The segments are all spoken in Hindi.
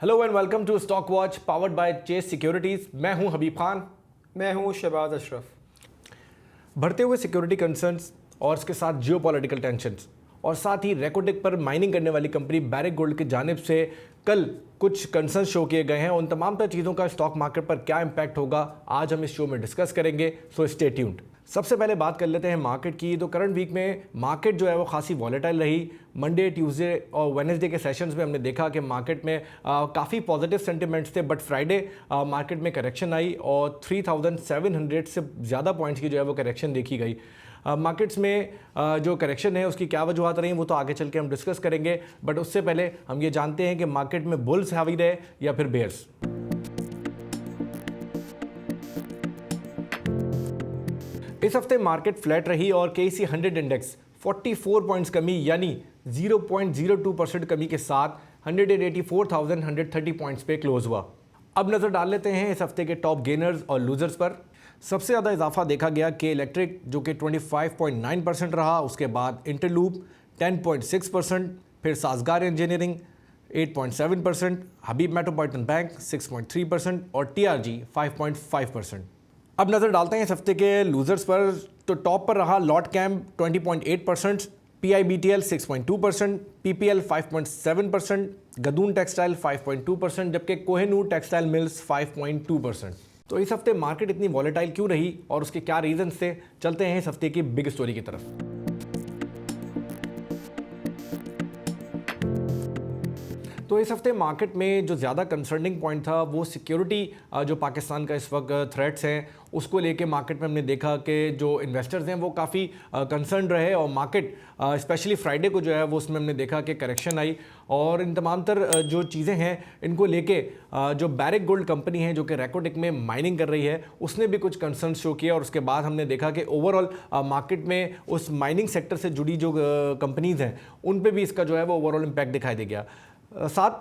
Hello and welcome to Stock Watch powered by Chase Securities. मैं हूं हबीब खान। मैं हूं शहबाज अशरफ। बढ़ते हुए सिक्योरिटी कंसर्न्स और इसके साथ जियोपॉलिटिकल टेंशंस और साथ ही रेकोटेक पर माइनिंग करने वाली कंपनी बैरिक गोल्ड की जानिब से कल कुछ कंसर्न शो किए गए हैं। उन तमाम तर चीज़ों का स्टॉक मार्केट पर क्या इम्पैक्ट होगा आज हम इस शो में डिस्कस करेंगे, सो स्टे ट्यून्ड। सबसे पहले बात कर लेते हैं मार्केट की। तो करंट वीक में मार्केट जो है वो खासी वॉलेटाइल रही। मंडे, ट्यूसडे और वेडनेसडे के सेशंस में हमने देखा कि मार्केट में काफ़ी पॉजिटिव सेंटिमेंट्स थे, बट फ्राइडे मार्केट में करेक्शन आई और 3700 से ज़्यादा पॉइंट्स की जो है वो करेक्शन देखी गई। मार्केट्स में जो करेक्शन है उसकी क्या वजूहत रही वो तो आगे चल के हम डिस्कस करेंगे, बट उससे पहले हम ये जानते हैं कि मार्केट में बुल्स हावी रहे या फिर बेयर्स। इस हफ्ते मार्केट फ्लैट रही और KSE 100 इंडेक्स 44 पॉइंट्स कमी यानी 0.02% कमी के साथ 184,130 पॉइंट्स पे क्लोज हुआ। अब नज़र डाल लेते हैं इस हफ्ते के टॉप गेनर्स और लूजर्स पर। सबसे ज़्यादा इजाफा देखा गया के इलेक्ट्रिक जो कि 25.9% रहा, उसके बाद इंटरलूप 10.6%, फिर साजगार इंजीनियरिंग 8.7%, हबीब मेट्रोपॉलिटन बैंक 6.3% और TRG 5.5%। अब नज़र डालते हैं इस हफ्ते के लूजर्स पर। तो टॉप पर रहा लॉट कैम्प 20.8%, PIBTL 6.2%, PPL 5.7%, गदून टेक्सटाइल 5.2%, जबकि कोहिनूर टेक्सटाइल मिल्स 5.2%। तो इस हफ्ते मार्केट इतनी वॉलेटाइल क्यों रही और उसके क्या रीजंस थे, चलते हैं इस हफ्ते की बिग स्टोरी की तरफ। तो इस हफ्ते मार्केट में जो ज़्यादा कंसर्निंग पॉइंट था वो सिक्योरिटी जो पाकिस्तान का इस वक्त थ्रेट्स हैं उसको लेके मार्केट में हमने देखा कि जो इन्वेस्टर्स हैं वो काफ़ी कंसर्न रहे और मार्केट स्पेशली फ्राइडे को जो है वो उसमें हमने देखा कि करेक्शन आई और इन तमाम तर जो चीज़ें हैं इनको लेके जो बैरिक गोल्ड कंपनी है जो कि रेकोटेक में माइनिंग कर रही है उसने भी कुछ कंसर्न शो किया और उसके बाद हमने देखा कि ओवरऑल मार्केट में उस माइनिंग सेक्टर से जुड़ी जो कंपनीज़ हैं उन पर भी इसका जो है वो ओवरऑल इम्पैक्ट दिखाई दे गया। साथ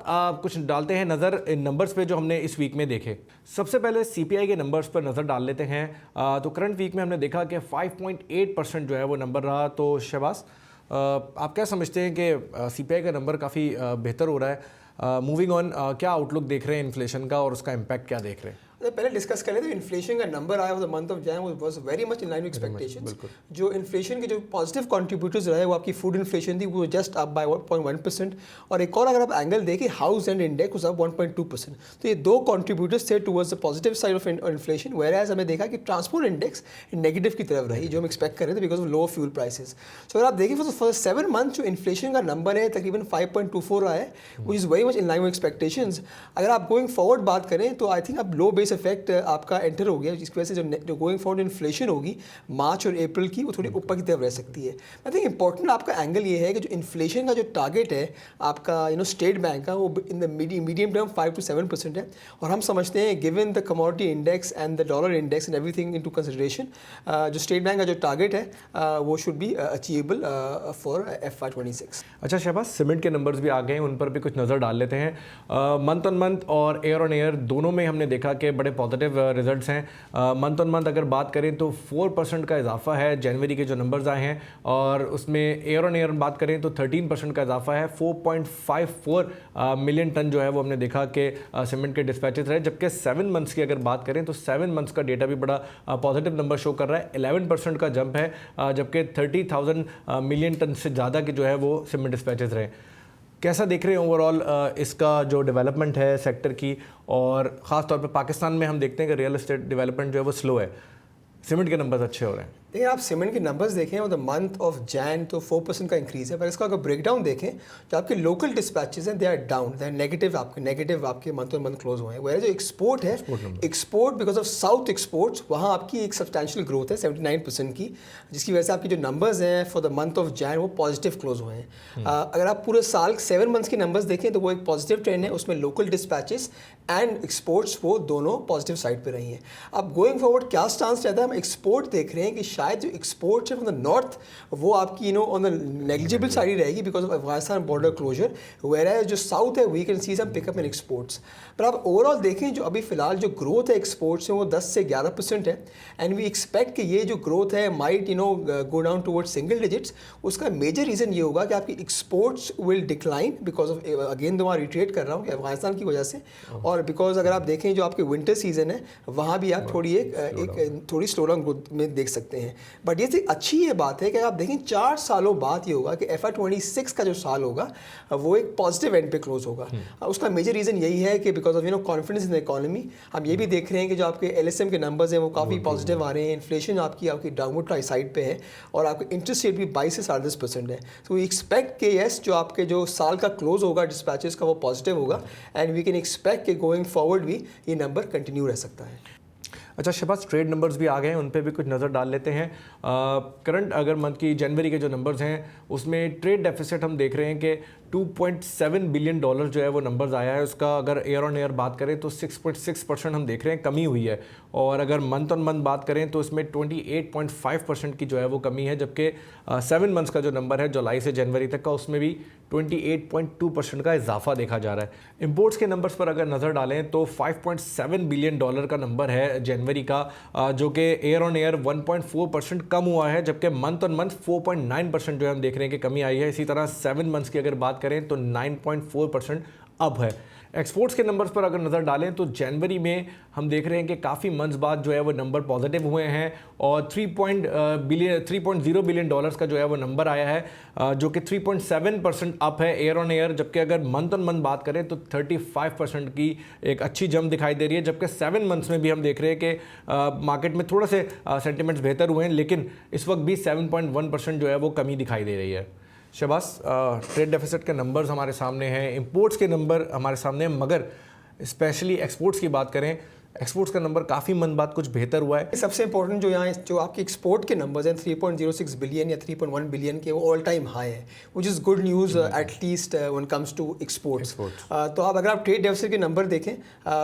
कुछ डालते हैं नज़र इन नंबर्स पे जो हमने इस वीक में देखे। सबसे पहले CPI के नंबर्स पर नज़र डाल लेते हैं। तो करंट वीक में हमने देखा कि 5.8% जो है वो नंबर रहा। तो शहबाज, आप क्या समझते हैं कि CPI का नंबर काफ़ी बेहतर हो रहा है? मूविंग ऑन, क्या आउटलुक देख रहे हैं इन्फ्लेशन का और उसका इम्पैक्ट क्या देख रहे हैं? पहले डिस्कस कर लेते हैं। इन्फ्लेशन का नंबर आया for the month of January was very much in line with expectations. जो इन्फ्लेशन के जो पॉजिटिव कंट्रीब्यूटर्स रहे वो आपकी फूड इन्फ्लेशन थी, वो जस्ट अप बाय 1.1%। और एक और अगर आप एंगल देखें, house and index was up 1.2%। तो ये दो कंट्रीब्यूटर्स थे towards the positive side of inflation. Whereas हमें देखा कि ट्रांसपोर्ट इंडेक्स नेगेटिव की तरफ रही, जो हम एक्सपेक्ट कर रहे थे because of low fuel prices. So अगर आप देखें फॉर 7 मंथ जो इन्फ्लेशन का नंबर है तकरीबन 5.24 रहा है, which is very much in line with expectations. अगर आप गोइंग फॉरवर्ड बात करें तो आई थिंक अब लो बेस इफेक्ट आपका एंटर हो गया, जिसकी वजह से जो गोइंग फॉरवर्ड इन्फ्लेशन होगी मार्च और अप्रैल की वो थोड़ी ऊपर की तरफ रह सकती है। आई थिंक इंपॉर्टेंट आपका एंगल ये है कि जो इन्फ्लेशन का जो टारगेट है आपका स्टेट बैंक का, वो in the medium term 5 to 7% है। और हम समझते हैं given the commodity index and the dollar index and everything into consideration, जो स्टेट बैंक का जो टारगेट है वो should be achievable for FY26। अच्छा शहबाज, सीमेंट के नंबर्स भी आ गए हैं, उन पर भी कुछ नज़र डाल लेते हैं। मंथ ऑन मंथ और ईयर ऑन ईयर दोनों में हमने देखा कि बड़े पॉजिटिव रिजल्ट्स हैं। मंथ ऑन मंथ अगर बात करें तो 4% का इजाफा है जनवरी के जो नंबर्स आए हैं, और उसमें ईयर ऑन ईयर बात करें तो 13% का इजाफा है। 4.54 मिलियन टन जो है वो हमने देखा कि सीमेंट के डिस्पैचेस रहे, जबकि 7 मंथ्स की अगर बात करें तो 7 मंथ्स का डेटा भी बड़ा पॉजिटिव नंबर शो कर रहा है। 11% का जंप है, जबकि 30,000 मिलियन टन से ज़्यादा के जो है वो सीमेंट डिस्पैचेस रहे। कैसा देख रहे हैं ओवरऑल इसका जो डेवलपमेंट है सेक्टर की, और ख़ास तौर पे पाकिस्तान में हम देखते हैं कि रियल एस्टेट डेवलपमेंट जो है वो स्लो है, सीमेंट के नंबर्स अच्छे हो रहे हैं। देखिए आप सीमेंट के नंबर्स देखें और द मंथ ऑफ जैन तो 4% का इंक्रीज़ है, पर इसका अगर ब्रेकडाउन देखें जो आपके लोकल डिस्पैचेस हैं they are down, they are negative आपके मंथ ऑन मंथ क्लोज हुए हैं। वह जो एक्सपोर्ट है, export because of south exports वहाँ आपकी एक सब्सटैंशियल ग्रोथ है 79% की, जिसकी वजह से आपकी जो नंबर्स हैं for the month of Jain वो पॉजिटिव क्लोज हुए हैं। अगर आप पूरे साल 7 मंथ्स के नंबर्स देखें तो वो एक पॉजिटिव ट्रेंड है, उसमें लोकल डिस्पैचेस एंड एक्सपोर्ट्स वो दोनों पॉजिटिव साइड पर रही हैं। अब गोइंग फॉरवर्ड क्या स्टांस रहता है, हम एक्सपोर्ट देख रहे हैं कि शायद जो एक्सपोर्ट्स है फ्रॉम द नॉर्थ वो आपकी ऑन द नेग्लिजिबल साइड ही रहेगी because of Afghanistan border closure, whereas south है we can see some pickup in exports. पर आप ओवरऑल देखें जो अभी फिलहाल जो ग्रोथ है एक्सपोर्ट्स में वो 10 से 11% है, एंड वी एक्सपेक्ट कि ये जो ग्रोथ है might go down towards single digits. उसका मेजर रीज़न ये होगा कि आपकी exports will decline because of, again तो वहाँ रिट्रेट कर रहा हूँ कि अफगानिस्तान की वजह से, और बिकॉज अगर आप देखें जो आपके विंटर सीजन है वहाँ भी आप थोड़ी स्लो डाउन ग्रोथ में देख सकते हैं। बट ये अच्छी ये बात है कि आप देखें 4 सालों बाद ये होगा कि FY26 का जो साल होगा वो एक पॉजिटिव एंड पे क्लोज होगा। उसका मेजर रीज़न यही है कि because of confidence in the economy. हम ये भी देख रहे हैं कि जो आपके LSM के नंबर्स हैं वो काफ़ी पॉजिटिव आ रहे हैं, इन्फ्लेशन आपकी डाउनवर्ड साइड पे है, और आपका इंटरेस्ट रेट भी 22 से 10.5% है। सो वी एक्सपेक्ट कि यस जो आपके जो साल का क्लोज होगा डिस्पैचेस का वो पॉजिटिव होगा, एंड वी कैन एक्सपेक्ट कि गोइंग फॉरवर्ड भी ये नंबर कंटिन्यू रह सकता है। अच्छा शहबाज, ट्रेड नंबर्स भी आ गए हैं, उन पे भी कुछ नज़र डाल लेते हैं। करंट अगर मंथ की जनवरी के जो नंबर्स हैं उसमें ट्रेड डेफिसिट हम देख रहे हैं कि $2.7 बिलियन जो है वो नंबर्स आया है। उसका अगर ईयर ऑन ईयर बात करें तो 6.6% हम देख रहे हैं कमी हुई है, और अगर मंथ ऑन मंथ बात करें तो इसमें 28.5% की जो है वो कमी है, जबकि 7 मंथ्स का जो नंबर है जुलाई से जनवरी तक का उसमें भी 28.2% का इजाफा देखा जा रहा है। इंपोर्ट्स के नंबर्स पर अगर नज़र डालें तो $5.7 बिलियन का नंबर है जनवरी का, जो कि ईयर ऑन ईयर 1.4% कम हुआ है, जबकि मंथ ऑन मंथ 4.9% जो है हम देख रहे हैं कि कमी आई है। इसी तरह 7 मंथ्स की अगर बात करें तो 9.4% अप है। एक्सपोर्ट्स के नंबर्स पर अगर नज़र डालें तो जनवरी में हम देख रहे हैं कि काफ़ी मंथ्स बाद जो है वो नंबर पॉजिटिव हुए हैं, और 3.0 बिलियन डॉलर्स का जो है वो नंबर आया है, जो कि 3.7% अप है ईयर ऑन ईयर। जबकि अगर मंथ ऑन मंथ बात करें तो 35% की एक अच्छी जंप दिखाई दे रही है, जबकि 7 मंथ्स में भी हम देख रहे हैं कि मार्केट में थोड़े से सेंटिमेंट्स बेहतर हुए हैं, लेकिन इस वक्त भी 7.1% जो है वो कमी दिखाई दे रही है। शहबाज, ट्रेड डेफिसिट के नंबर्स हमारे सामने हैं, इंपोर्ट्स के नंबर हमारे सामने हैं, मगर स्पेशली एक्सपोर्ट्स की बात करें, एक्सपोर्ट्स का नंबर काफ़ी मंथ बाद कुछ बेहतर हुआ है। सबसे इंपॉर्टेंट जो यहाँ जो आपके एक्सपोर्ट के नंबर्स हैं 3.06 बिलियन या 3.1 बिलियन के, वो ऑल टाइम हाई है, which is good news at least when comes to exports. तो अगर आप ट्रेड डेफिसिट के नंबर देखें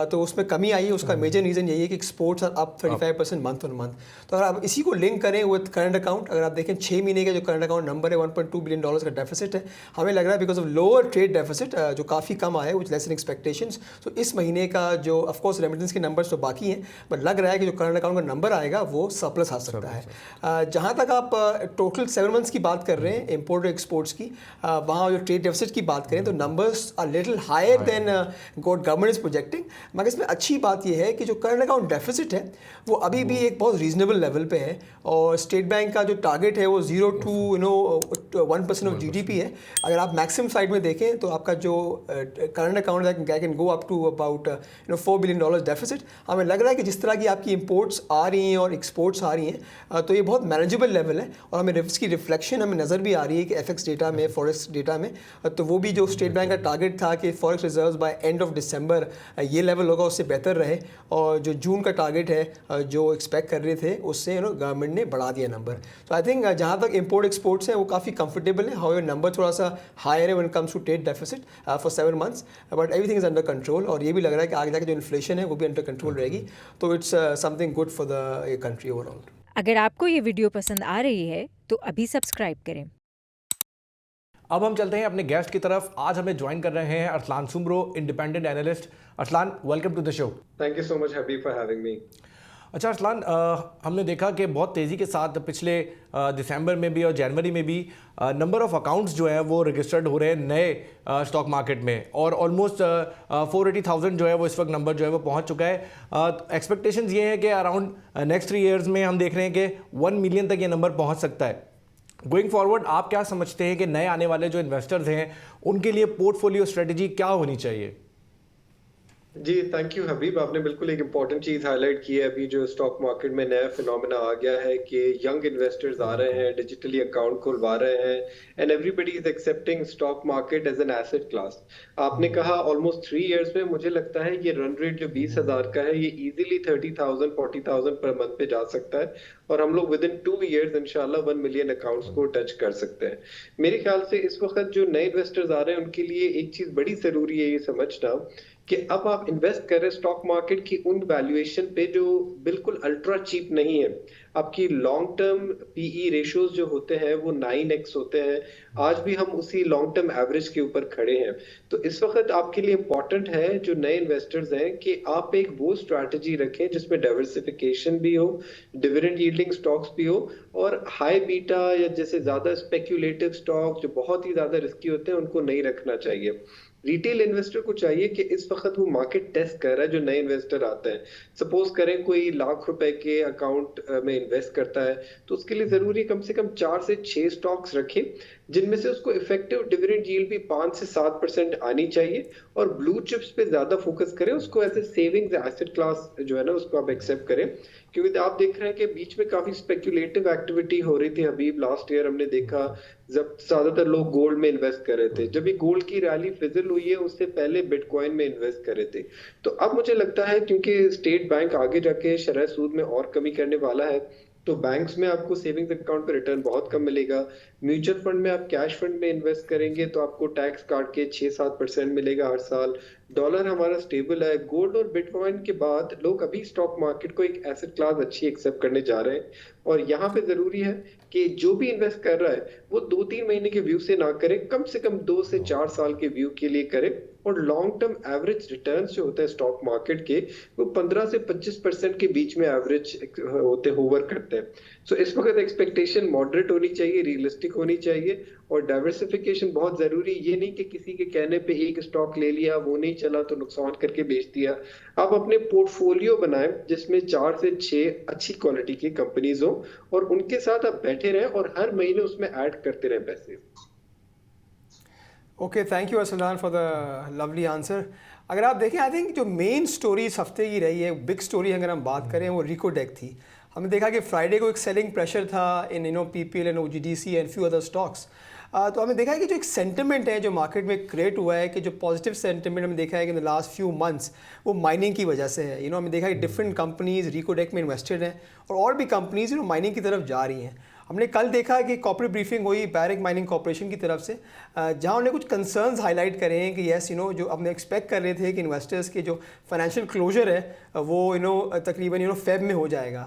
तो उसमें कमी आई है। उसका मेजर रीज़न यही है कि exports are up 35% month on month. तो अगर आप इसी को लिंक करें विद करंट अकाउंट, अगर आप देखें 6 महीने का जो करंट अकाउंट नंबर है $1.2 बिलियन का डेफिसिट है, हमें लग रहा है because of lower trade deficit जो काफ़ी कम आया है विच लेस इन एक्सपेक्टेशंस। तो इस महीने का जो ऑफकोर्स रेमिटेंस के नंबर्स तो बाकी हैं, बट लग रहा है कि जो करंट अकाउंट का नंबर आएगा वो सरप्लस आ सकता है। जहाँ तक आप टोटल 7 मंथ्स की बात कर रहे हैं इंपोर्ट और एक्सपोर्ट्स की, वहाँ जो ट्रेड डेफिसिट की बात करें तो numbers are little higher than government is projecting. मगर इसमें अच्छी बात यह है कि जो करंट अकाउंट डेफिसिट है वो अभी भी एक बहुत रीजनेबल लेवल पे है, और स्टेट बैंक का जो टारगेट है वो 0 to 1% ऑफ GDP है। अगर आप मैक्सिमम साइड में देखें तो आपका जो current account can go up to about $4 billion deficit. हमें लग रहा है कि जिस तरह की आपकी इंपोर्ट्स आ रही हैं और एक्सपोर्ट्स आ रही हैं तो ये बहुत मैनेजेबल लेवल है, और हमें इसकी रिफ्लेक्शन हमें नज़र भी आ रही है कि FX डेटा में, फॉरेक्स डेटा में। तो वो भी जो स्टेट बैंक का टारगेट था कि forex reserves by end of December ये लेवल होगा, उससे बेहतर रहे, और जो जून का टारगेट है जो एक्सपेक्ट कर रहे थे उससे गवर्नमेंट ने बढ़ा दिया नंबर। तो आई थिंक जहाँ तक इंपोर्ट एक्सपोर्ट्स हैं वो काफ़ी कंफर्टेबल है। हाउ नंबर थोड़ा सा हायर है when comes to trade deficit for 7 months, but everything is under control, और ये भी लग रहा है कि आगे जाकर जो इन्फ्लेशन है वो भी अंडर कंट्रोल रहेगी। तो it's something good for the country overall. अगर आपको ये वीडियो पसंद आ रही है तो अभी सब्सक्राइब करें। अब हम चलते हैं अपने गेस्ट की तरफ। आज हमें ज्वाइन कर रहे हैं Arsalan Soomro, independent analyst. Arsalan, welcome to the show. Thank you so much Habib for having me. अच्छा अरसलान, हमने देखा कि बहुत तेज़ी के साथ पिछले दिसंबर में भी और जनवरी में भी नंबर ऑफ़ अकाउंट्स जो हैं वो रजिस्टर्ड हो रहे हैं नए स्टॉक मार्केट में, और ऑलमोस्ट 480,000 जो है वो इस वक्त नंबर जो है वो पहुंच चुका है। एक्सपेक्टेशंस ये हैं कि अराउंड नेक्स्ट 3 इयर्स में हम देख रहे हैं कि 1 मिलियन तक ये नंबर पहुंच सकता है। गोइंग फॉरवर्ड आप क्या समझते हैं कि नए आने वाले जो इन्वेस्टर्स हैं उनके लिए पोर्टफोलियो स्ट्रेटजी क्या होनी चाहिए? जी थैंक यू हबीब, आपने बिल्कुल एक इम्पॉर्टेंट चीज़ हाईलाइट की है। अभी जो स्टॉक मार्केट में नया फिनोमेना आ गया है कि यंग इन्वेस्टर्स आ रहे हैं, डिजिटली अकाउंट खुलवा रहे हैं, and everybody is accepting stock market as an asset class. आपने कहा ऑलमोस्ट 3 इयर्स में मुझे लगता है ये रन रेट जो 20,000 का है ये इजीली 30,000 40,000 पर मंथ पे जा सकता है, और हम लोग विद इन 2 इयर्स इंशाल्लाह 1 मिलियन अकाउंट्स को टच कर सकते हैं। मेरे ख्याल से इस वक्त जो नए इन्वेस्टर्स आ रहे हैं उनके लिए एक चीज़ बड़ी ज़रूरी है ये समझना कि अब आप इन्वेस्ट कर रहे हैं स्टॉक मार्केट की उन वैल्यूएशन पे जो बिल्कुल अल्ट्रा चीप नहीं है। आपकी लॉन्ग टर्म पीई रेशियोज जो होते हैं वो 9x होते हैं। आज भी हम उसी लॉन्ग टर्म एवरेज के ऊपर खड़े हैं। तो इस वक्त आपके लिए इंपॉर्टेंट है जो नए इन्वेस्टर्स हैं कि आप एक वो स्ट्रैटेजी रखें जिसमें डाइवर्सिफिकेशन भी हो, डिविडेंड यील्डिंग स्टॉक्स भी हो, और हाई बीटा या जैसे ज्यादा स्पेक्यूलेटिव स्टॉक जो बहुत ही ज्यादा रिस्की होते हैं उनको नहीं रखना चाहिए। रिटेल इन्वेस्टर को चाहिए कि इस वक्त वो मार्केट टेस्ट कर रहा है। जो नए इन्वेस्टर आते हैं, सपोज करें कोई लाख रुपए के अकाउंट में इन्वेस्ट करता है, तो उसके लिए जरूरी कम से कम 4 से 6 स्टॉक्स रखे जिनमें से उसको इफेक्टिव डिविडेंड यील्ड भी 5 से 7% आनी चाहिए, और ब्लू चिप्स पे ज्यादा फोकस करें। उसको ऐसे सेविंग्स एसेट क्लास जो है ना उसको आप एक्सेप्ट करें, क्योंकि आप देख रहे हैं कि बीच में काफी स्पेक्यूलेटिव एक्टिविटी हो रही थी। हबीब, लास्ट ईयर हमने देखा जब ज्यादातर लोग गोल्ड में इन्वेस्ट कर रहे थे, जब ये गोल्ड की रैली फिजल हुई है उससे पहले बिटकॉइन में इन्वेस्ट कर रहे थे। तो अब मुझे लगता है क्योंकि स्टेट बैंक आगे जाके शरह सूद में और कमी करने वाला है, तो बैंक्स में आपको सेविंग्स अकाउंट पे रिटर्न बहुत कम मिलेगा। म्यूचुअल फंड में आप कैश फंड में इन्वेस्ट करेंगे तो आपको टैक्स काट के 6-7% मिलेगा हर साल। डॉलर हमारा स्टेबल है। गोल्ड और बिटकॉइन के बाद लोग अभी स्टॉक मार्केट को एक एसेट क्लास अच्छी एक्सेप्ट करने जा रहे हैं, और यहाँ पे जरूरी है कि जो भी इन्वेस्ट कर रहा है वो 2-3 महीने के व्यू से ना करे, कम से कम 2 से 4 साल के व्यू के लिए करे। और लॉन्ग टर्म एवरेज रिटर्न्स जो होते हैं स्टॉक मार्केट के वो 15 से 25% के बीच में एवरेज होते होवर करते हैं। सो इस वक्त एक्सपेक्टेशन मॉडरेट होनी चाहिए, रियलिस्टिक होनी चाहिए, और डाइवर्सिफिकेशन बहुत जरूरी। ये नहीं कि किसी के कहने पे एक स्टॉक ले लिया, वो नहीं चला तो नुकसान करके बेच दिया। आप अपने पोर्टफोलियो बनाएं जिसमें 4 से 6 अच्छी क्वालिटी की कंपनीज हो, और उनके साथ आप बैठे रहें और हर महीने उसमें ऐड करते रहें पैसे। Okay, thank you Aslan for the lovely answer. अगर आप देखें, आई थिंक जो मेन स्टोरी इस हफ्ते की रही है, बिग स्टोरी अगर हम बात करें, वो रिकोडेक थी। हमने देखा कि फ्राइडे को एक सेलिंग प्रेशर था in PPL and OGDC and few other stocks. तो हमने देखा है कि जो एक सेंटिमेंट है जो मार्केट में क्रिएट हुआ है, कि जो पॉजिटिव सेंटिमेंट हमने देखा है कि in the last few months वो माइनिंग की वजह से है। हमने देखा है कि डिफरेंट कंपनीज रिकोडेक में इन्वेस्टेड हैं, और भी कंपनीज माइनिंग की तरफ जा रही हैं। हमने कल देखा कि कॉर्पोरेट ब्रीफिंग हुई बैरिक माइनिंग कॉर्पोरेशन की तरफ से, जहां उन्होंने कुछ कंसर्न्स हाईलाइट करे हैं कि यस जो हमने एक्सपेक्ट कर रहे थे कि इन्वेस्टर्स के जो फाइनेंशियल क्लोजर है वो तकरीबन फेब में हो जाएगा।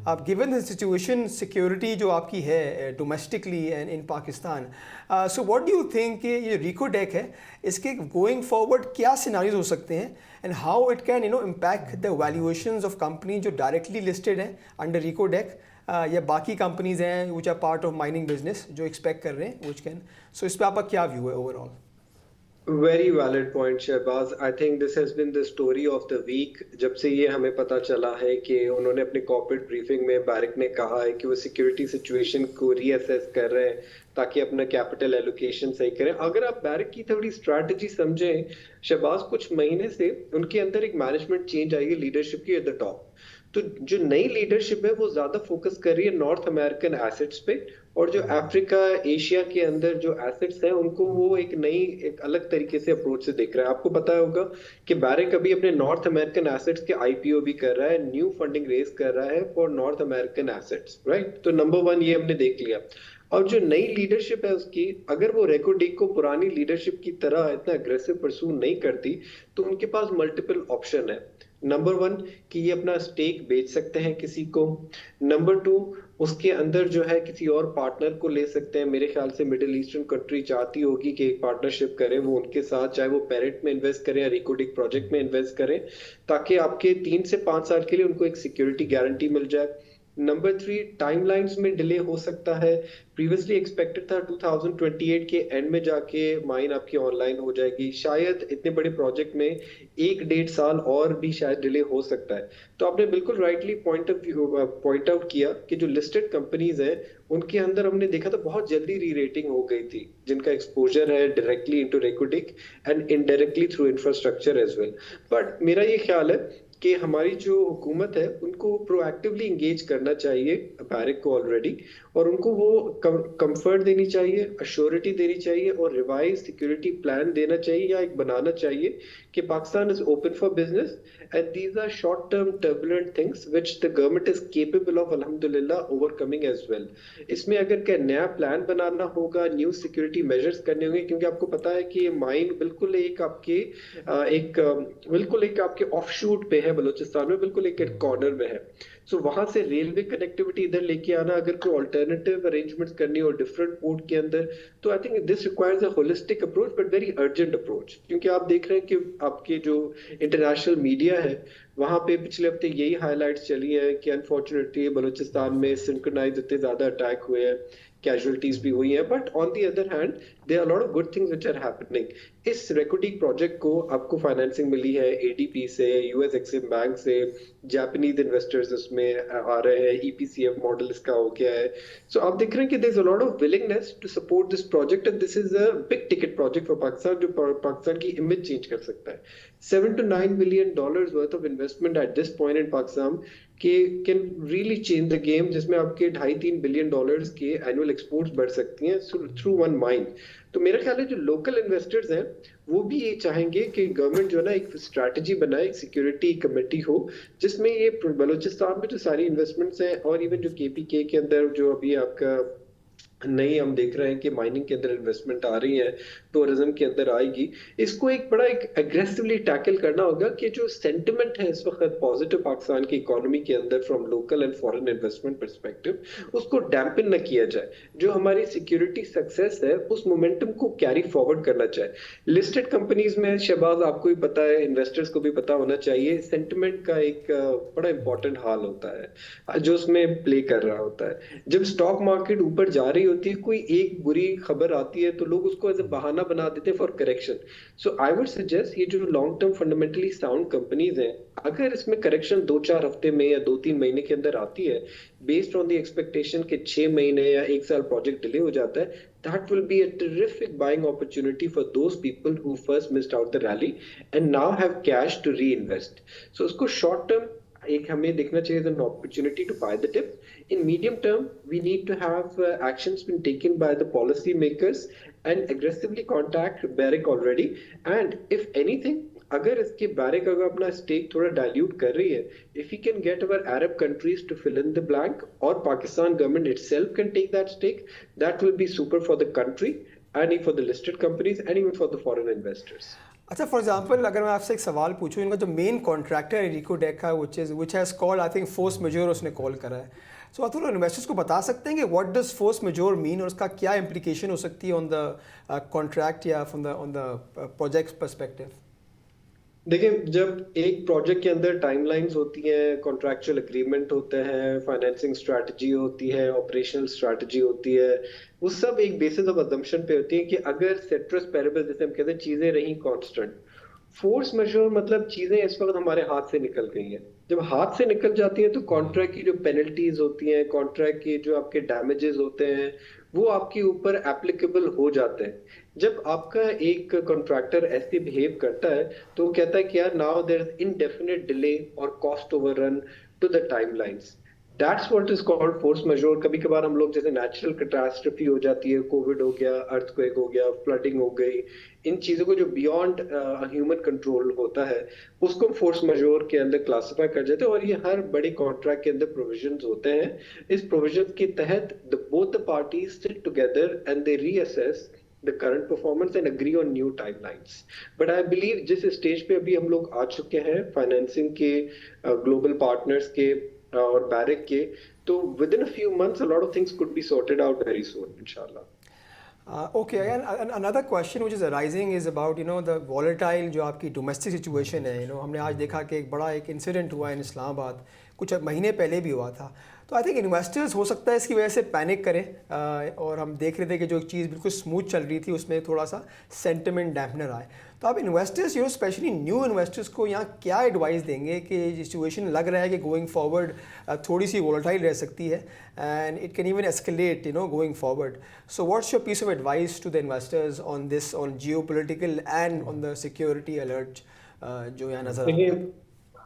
अब गिवन द सिचुएशन, सिक्योरिटी जो आपकी है domestically and in Pakistan, so what do you think कि ये रिकोडेक है, इसके गोइंग फॉरवर्ड क्या सिनारियोज हो सकते हैं, and how it can impact the valuations of company जो डायरेक्टली लिस्टेड हैं अंडर रिकोडेक, या बाकी कंपनीज हैं which are part of mining business जो एक्सपेक्ट कर रहे हैं विच कैन। सो इस पर आपका क्या व्यू है overall? Very valid point Shahbaz. I think this has been the story of the week. जब से ये हमें पता चला है कि उन्होंने अपनी कॉर्पोरेट ब्रीफिंग में बैरिक ने कहा है कि वो सिक्योरिटी सिचुएशन को रीअसेस कर रहे हैं ताकि अपना कैपिटल एलोकेशन सही करें। अगर आप बैरिक की थोड़ी स्ट्रैटेजी समझें शहबाज, कुछ महीने से उनके अंदर एक मैनेजमेंट चेंज आई है लीडरशिप की एट द टॉप। तो जो नई लीडरशिप है वो ज्यादा फोकस कर रही है नॉर्थ अमेरिकन एसेट्स पे, और जो अफ्रीका एशिया के अंदर जो एसेट्स हैं उनको वो एक अलग तरीके से अप्रोच से देख रहा है। आपको पता होगा कि बैरिक अभी अपने नॉर्थ अमेरिकन एसेट्स के आईपीओ भी कर रहा है, न्यू फंडिंग रेज कर रहा है for north American assets, right. तो नंबर 1 ये हमने देख लिया। और जो नई लीडरशिप है उसकी, अगर वो रेकोडेक को पुरानी लीडरशिप की तरह इतना अग्रेसिव परसू नहीं करती तो उनके पास मल्टीपल ऑप्शन है। नंबर 1 कि ये अपना स्टेक बेच सकते हैं किसी को। नंबर 2 उसके अंदर जो है किसी और पार्टनर को ले सकते हैं। मेरे ख्याल से मिडिल ईस्टर्न कंट्री चाहती होगी कि एक पार्टनरशिप करें वो उनके साथ, चाहे वो पेरेंट में इन्वेस्ट करें या रिकोडेक प्रोजेक्ट में इन्वेस्ट करें, ताकि आपके 3 से 5 साल के लिए उनको एक सिक्योरिटी गारंटी मिल जाए। नंबर 3 टाइमलाइंस में डिले हो सकता है। प्रीवियसली एक्सपेक्टेड था 2028 के एंड में जाके माइन आपकी ऑनलाइन हो जाएगी। शायद इतने बड़े प्रोजेक्ट में 1-1.5 साल और भी शायद डिले हो सकता है। तो आपने बिल्कुल राइटली पॉइंट आउट किया कि जो लिस्टेड कंपनीज हैं उनके अंदर हमने देखा तो बहुत जल्दी री रेटिंग हो गई थी, जिनका एक्सपोजर है directly into Reko Diq and indirectly through infrastructure as well. But मेरा ये ख्याल है कि हमारी जो हुकूमत है उनको प्रोएक्टिवली इंगेज करना चाहिए बैरिक को ऑलरेडी, और उनको वो कंफर्ट देनी चाहिए, अश्योरिटी देनी चाहिए और रिवाइज सिक्योरिटी प्लान देना चाहिए या एक बनाना चाहिए कि Pakistan is open for business and these are short term turbulent things which the government is capable of अल्हम्दुलिल्लाह ओवरकमिंग एज वेल। इसमें अगर क्या नया प्लान बनाना होगा, न्यू सिक्योरिटी मेजर्स करने होंगे, क्योंकि आपको पता है कि ये माइन बिल्कुल एक आपके बिल्कुल एक आपके ऑफशूट पे है बलूचिस्तान में, बिल्कुल एक कॉर्नर में है। सो वहां से रेलवे कनेक्टिविटी इधर लेके आना, अगर कोई ऑल्टरनेटिव अरेंजमेंट्स करनी हो डिफरेंट पोर्ट के अंदर, तो I think this requires a holistic approach but very urgent approach. क्योंकि आप देख रहे हैं कि आपके जो इंटरनेशनल मीडिया है वहां पे पिछले हफ्ते यही हाईलाइट्स चली है कि अनफॉर्चुनेटली बलूचिस्तान में सिंक्रोनाइज इतने ज्यादा अटैक हुए हैं, कैजुअलिटीज भी हुई हैं, but on the other hand there are lot of good things which are happening. इस रेकोडिक प्रोजेक्ट को आपको फाइनेंसिंग मिली है एडीपी से, यूएस एक्सिम बैंक से, जापानीज इन्वेस्टर्स इसमें आ रहे हैं, ईपीसीएफ मॉडल इसका हो गया है। सो आप देख रहे हैं कि there is a lot of willingness to support this project and this is a big ticket project for Pakistan जो पाकिस्तान की इमेज चेंज कर सकता है। $7 to $9 billion worth of investment at this point in Pakistan can really change the game, जिसमें आपके $2.5-3 billion के एनुअल एक्सपोर्ट्स बढ़ सकती हैं थ्रू वन माइन। तो मेरा ख्याल है जो लोकल इन्वेस्टर्स हैं वो भी ये चाहेंगे कि गवर्नमेंट जो है ना एक स्ट्रैटेजी बनाए, एक सिक्योरिटी कमेटी हो जिसमें ये बलूचिस्तान में जो सारी इन्वेस्टमेंट्स हैं और इवन जो केपीके के अंदर जो अभी आपका नहीं हम देख रहे हैं कि माइनिंग के अंदर इन्वेस्टमेंट आ रही है, टूरिज्म के अंदर आएगी, इसको एक बड़ा एक एग्रेसिवली टैकल करना होगा कि जो सेंटिमेंट है इस वक्त पॉजिटिव पाकिस्तान की इकोनॉमी के अंदर from local and foreign investment perspective उसको डैम्पन न किया जाए। जो हमारी सिक्योरिटी सक्सेस है उस मोमेंटम को कैरी फॉरवर्ड करना चाहिए। लिस्टेड कंपनीज में शहबाज आपको भी पता है, इन्वेस्टर्स को भी पता होना चाहिए, सेंटिमेंट का एक बड़ा इंपॉर्टेंट हाल होता है जो उसमें प्ले कर रहा होता है। जब स्टॉक मार्केट ऊपर जा रही होती है, कोई एक बुरी खबर आती है तो लोग उसको एज ए बहाना बना देते हैं for correction. So I would suggest ये जो long term fundamentally sound companies हैं, अगर इसमें करेक्शन 2-4 हफ्ते में या 2-3 महीने के अंदर आती है बेस्ड ऑन द एक्सपेक्टेशन के 6 महीने या 1 साल प्रोजेक्ट डिले हो जाता है, that will be a terrific buying opportunity for those people who first missed out the rally and now have cash to reinvest. So उसको short term एक हमें देखना चाहिए an opportunity to buy the dip. In medium term, we need to have actions been taken by the policy makers and aggressively contact Barrick already. And if anything, अगर इसके बारिक अगर अपना स्टेक थोड़ा डाइल्यूट कर रही है, if we can get our Arab countries to fill in the blank or Pakistan government itself can take that stake, that will be super for the country and for the listed companies and even for the foreign investors. अच्छा, फॉर एग्जांपल अगर मैं आपसे एक सवाल पूछूं, इनका जो मेन कॉन्ट्रैक्टर है रिको डेका which has called I think force majeure उसने कॉल करा है, सो आप थोड़ा इन्वेस्टर्स को बता सकते हैं कि what does force majeure mean और उसका क्या इम्प्लीकेशन हो सकती है ऑन द कॉन्ट्रैक्ट या ऑन द प्रोजेक्ट पर्सपेक्टिव? देखिए, जब एक प्रोजेक्ट के अंदर टाइमलाइंस होती हैं, कॉन्ट्रैक्चुअल एग्रीमेंट होते हैं, फाइनेंसिंग स्ट्रैटेजी होती है, ऑपरेशनल स्ट्रैटेजी होती है, वो सब एक बेसिस ऑफ अजम्पशन पे होती है कि अगर सेट्रस पेरेबल जैसे हम कहते हैं चीजें रही कांस्टेंट। फोर्स मेजर मतलब चीजें इस वक्त हमारे हाथ से निकल गई हैं। जब हाथ से निकल जाती हैं तो कॉन्ट्रैक्ट की जो पेनल्टीज होती हैं, कॉन्ट्रैक्ट के जो आपके डैमेजेस होते हैं, वो आपके ऊपर एप्लीकेबल हो जाते हैं। जब आपका एक कॉन्ट्रैक्टर ऐसे बिहेव करता है तो वो कहता है कि यार now there is indefinite delay और cost overrun to the timelines, that's what is called force majeure. कभी कभार हम लोग जैसे नेचुरल कैटास्ट्रोफी हो जाती है, कोविड हो गया, अर्थक्वेक हो गया, फ्लडिंग हो गई, इन चीजों को जो बियॉन्ड ह्यूमन कंट्रोल होता है उसको फोर्स मेजोर के अंदर क्लासिफाई कर जाते हैं और ये हर बड़े कॉन्ट्रैक्ट के अंदर प्रोविजंस होते हैं। इस प्रोविजन के तहत both the parties sit together and they reassess the current performance and agree on new timelines. But I believe जिस स्टेज पे अभी हम लोग आ चुके हैं फाइनेंसिंग के, ग्लोबल पार्टनर्स के और बैरिक के, तो within a few months a lot of things could be sorted out very soon, inshallah. Okay, again another question which is arising is about the volatile जो आपकी डोमेस्टिक सिचुएशन है। हमने आज देखा कि एक बड़ा एक इंसिडेंट हुआ है इस्लामाबाद, कुछ महीने पहले भी हुआ था, तो आई थिंक इन्वेस्टर्स हो सकता है इसकी वजह से पैनिक करें और हम देख रहे थे कि जो एक चीज़ बिल्कुल स्मूथ चल रही थी उसमें थोड़ा सा सेंटिमेंट डैम्पनर आए। तो आप इन्वेस्टर्स स्पेशली न्यू इन्वेस्टर्स को यहाँ क्या एडवाइस देंगे कि सिचुएशन लग रहा है कि गोइंग फॉरवर्ड थोड़ी सी वोलेटाइल रह सकती है and it can even escalate going forward, so what's your piece of advice to the investors on this, on geopolitical and on the security alert जो यहाँ नजर आ रहा है?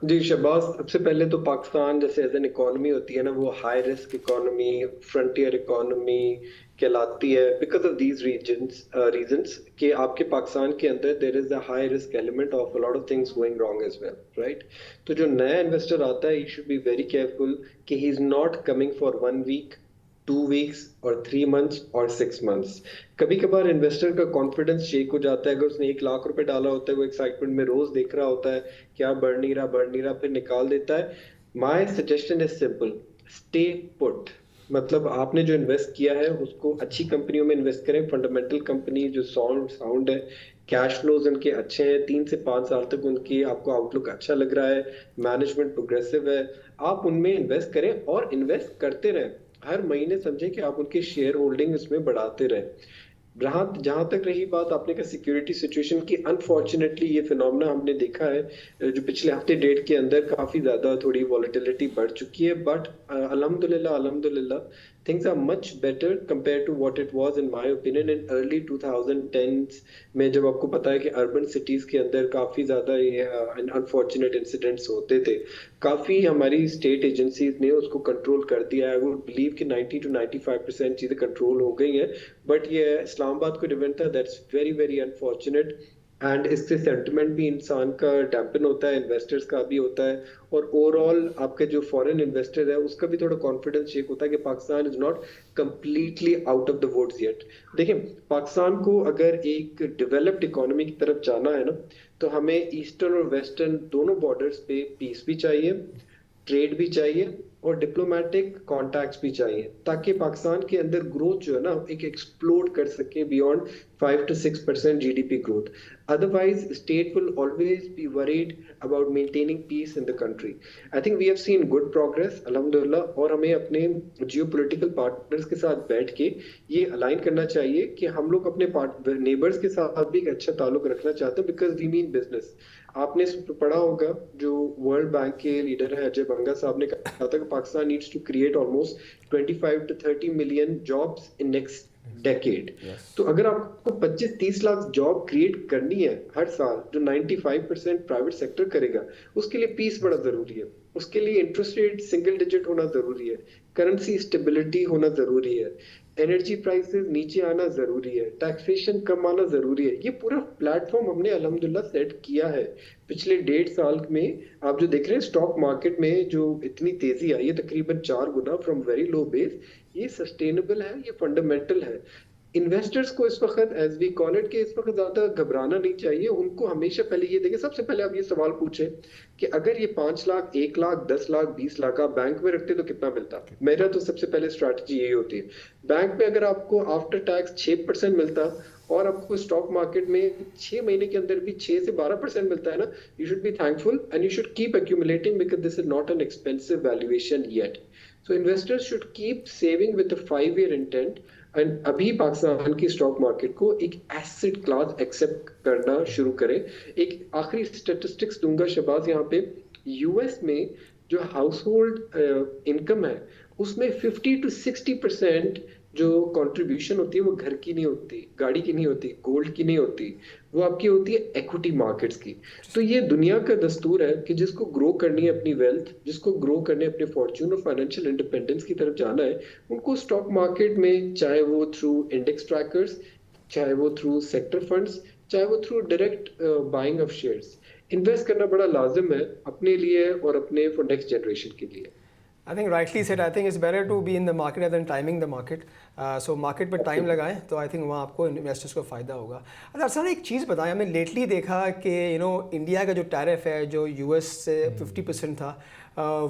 जी शहबाज, सबसे पहले तो पाकिस्तान जैसे एज एन इकोनॉमी होती है ना, वो high risk economy, frontier economy कहलाती है बिकॉज ऑफ दीज रीजंस कि आपके पाकिस्तान के अंदर there is a high risk element of a lot of things going wrong as well, right? तो जो नया इन्वेस्टर आता है, he should be very careful कि he is not coming for 1 week, 2 weeks और 3 मंथ्स और 6 मंथ्स। कभी कभार इन्वेस्टर का कॉन्फिडेंस शेक हो जाता है, अगर उसने 1 लाख रुपए डाला होता है, वो एक्साइटमेंट में रोज देख रहा होता है क्या बढ़ नहीं रहा, फिर निकाल देता है। My suggestion is simple, stay put. मतलब आपने जो इन्वेस्ट किया है उसको अच्छी कंपनियों में इन्वेस्ट करें, फंडामेंटल कंपनी जो साउंड है, कैश फ्लोज उनके अच्छे हैं, 3 से 5 साल तक उनकी आपको आउटलुक अच्छा लग रहा है, मैनेजमेंट प्रोग्रेसिव है, आप उनमें इन्वेस्ट करें और इन्वेस्ट करते रहें। हर महीने समझें कि आप उनकी शेयर होल्डिंग इसमें बढ़ाते रहें। जहां तक रही बात आपने कहा सिक्योरिटी सिचुएशन की, अनफॉर्चुनेटली ये फिनोमेना हमने देखा है जो पिछले हफ्ते डेट के अंदर काफी ज्यादा थोड़ी वॉलेटिलिटी बढ़ चुकी है, बट अल्हम्दुलिल्लाह things are much better compare to what it was in my opinion in early 2010s में, जब आपको पता है कि अर्बन सिटीज के अंदर काफी ज्यादा ये अनफॉर्चुनेट इंसिडेंट्स होते थे। काफी हमारी स्टेट एजेंसीज ने उसको कंट्रोल कर दिया है। आई वुड बिलीव कि 90 to 95% चीजें कंट्रोल हो गई हैं, बट ये इस्लामाबाद को इवेंट था, that's very very unfortunate. And इससे सेंटिमेंट भी इंसान का डैम्पन होता है, इन्वेस्टर्स का भी होता है, और ओवरऑल आपके जो फॉरेन इन्वेस्टर है उसका भी थोड़ा कॉन्फिडेंस शेक होता है कि Pakistan is not completely out of the woods yet. देखिए, पाकिस्तान को अगर एक डेवलप्ड इकोनॉमी की तरफ जाना है ना, तो हमें ईस्टर्न और वेस्टर्न दोनों बॉर्डर्स पे पीस भी चाहिए, ट्रेड भी चाहिए और डिप्लोमेटिक कॉन्टैक्ट्स भी चाहिए, ताकि पाकिस्तान के अंदर ग्रोथ जो है ना एक एक्सप्लोड कर सके beyond 5 to 6% GDP growth. Otherwise state will always be worried about maintaining peace in the country. I think we have seen good progress अल्हम्दुलिल्लाह, और हमें अपने जियोपॉलिटिकल पार्टनर्स के साथ बैठ के ये अलाइन करना चाहिए कि हम लोग अपने नेबर्स के साथ भी एक अच्छा ताल्लुक रखना चाहते हैं, बिकॉज वी मीन बिजनेस। आपने पढ़ा होगा जो वर्ल्ड बैंक के लीडर है अजय बंगा साहब ने कहा था कि Pakistan needs to create almost 25 to 30 million jobs in next decade. तो अगर आपको 25-30 लाख जॉब क्रिएट करनी है हर साल, जो 95% प्राइवेट सेक्टर करेगा, उसके लिए पीस बड़ा जरूरी है, उसके लिए इंटरेस्ट रेट सिंगल डिजिट होना जरूरी है, करेंसी स्टेबिलिटी होना जरूरी है, एनर्जी प्राइसेस नीचे आना जरूरी है, टैक्सेशन कम आना जरूरी है। ये पूरा प्लेटफॉर्म हमने अल्हम्दुलिल्लाह सेट किया है पिछले 1.5 साल में। आप जो देख रहे हैं स्टॉक मार्केट में जो इतनी तेजी आई है, तकरीबन 4 गुना फ्रॉम वेरी लो बेस, ये सस्टेनेबल है, ये फंडामेंटल है। इन्वेस्टर्स को इस वक्त एज वी कॉल इट कि इस वक्त ज्यादा घबराना नहीं चाहिए। उनको हमेशा पहले ये देखें, सबसे पहले आप ये सवाल पूछें कि अगर ये 5 लाख, 1 लाख, 10 लाख, 20 लाख आप बैंक में रखते तो कितना मिलता। मेरा तो सबसे पहले स्ट्रैटेजी यही होती है, बैंक में अगर आपको आफ्टर टैक्स 6% मिलता और आपको स्टॉक मार्केट में 6 महीने के अंदर भी 6 से 12% मिलता है ना, you should be thankful and you should keep accumulating because this is not an expensive valuation yet. So investors should keep saving with a 5-year intent. And अभी पाकिस्तान की स्टॉक मार्केट को एक एसेट क्लास एक्सेप्ट करना शुरू करें। एक आखिरी स्टेटिस्टिक्स दूंगा शहबाज यहाँ पे, यूएस में जो हाउस होल्ड इनकम है उसमें 50 to 60% जो कंट्रीब्यूशन होती है वो घर की नहीं होती, गाड़ी की नहीं होती, गोल्ड की नहीं होती, वो आपकी होती है इक्विटी मार्केट्स की। तो ये दुनिया का दस्तूर है कि जिसको ग्रो करनी है अपनी वेल्थ, जिसको ग्रो करने अपने फॉर्च्यून और फाइनेंशियल इंडिपेंडेंस की तरफ जाना है, उनको स्टॉक मार्केट में, चाहे वो थ्रू इंडेक्स ट्रैकर्स, चाहे वो थ्रू सेक्टर फंड्स, चाहे वो through direct buying of shares, invest करना बड़ा लाजिम है अपने लिए और अपने फॉर नेक्स्ट जनरेशन के लिए। I think rightly said. I think it's better to be in the market rather than timing the market. So market पे टाइम लगाएं तो आई थिंक वहाँ आपको इन्वेस्टर्स को फ़ायदा होगा। अच्छा सर, एक चीज़ बताएं, हमने लेटली देखा कि इंडिया का जो टैरिफ है जो यूएस से 50% था,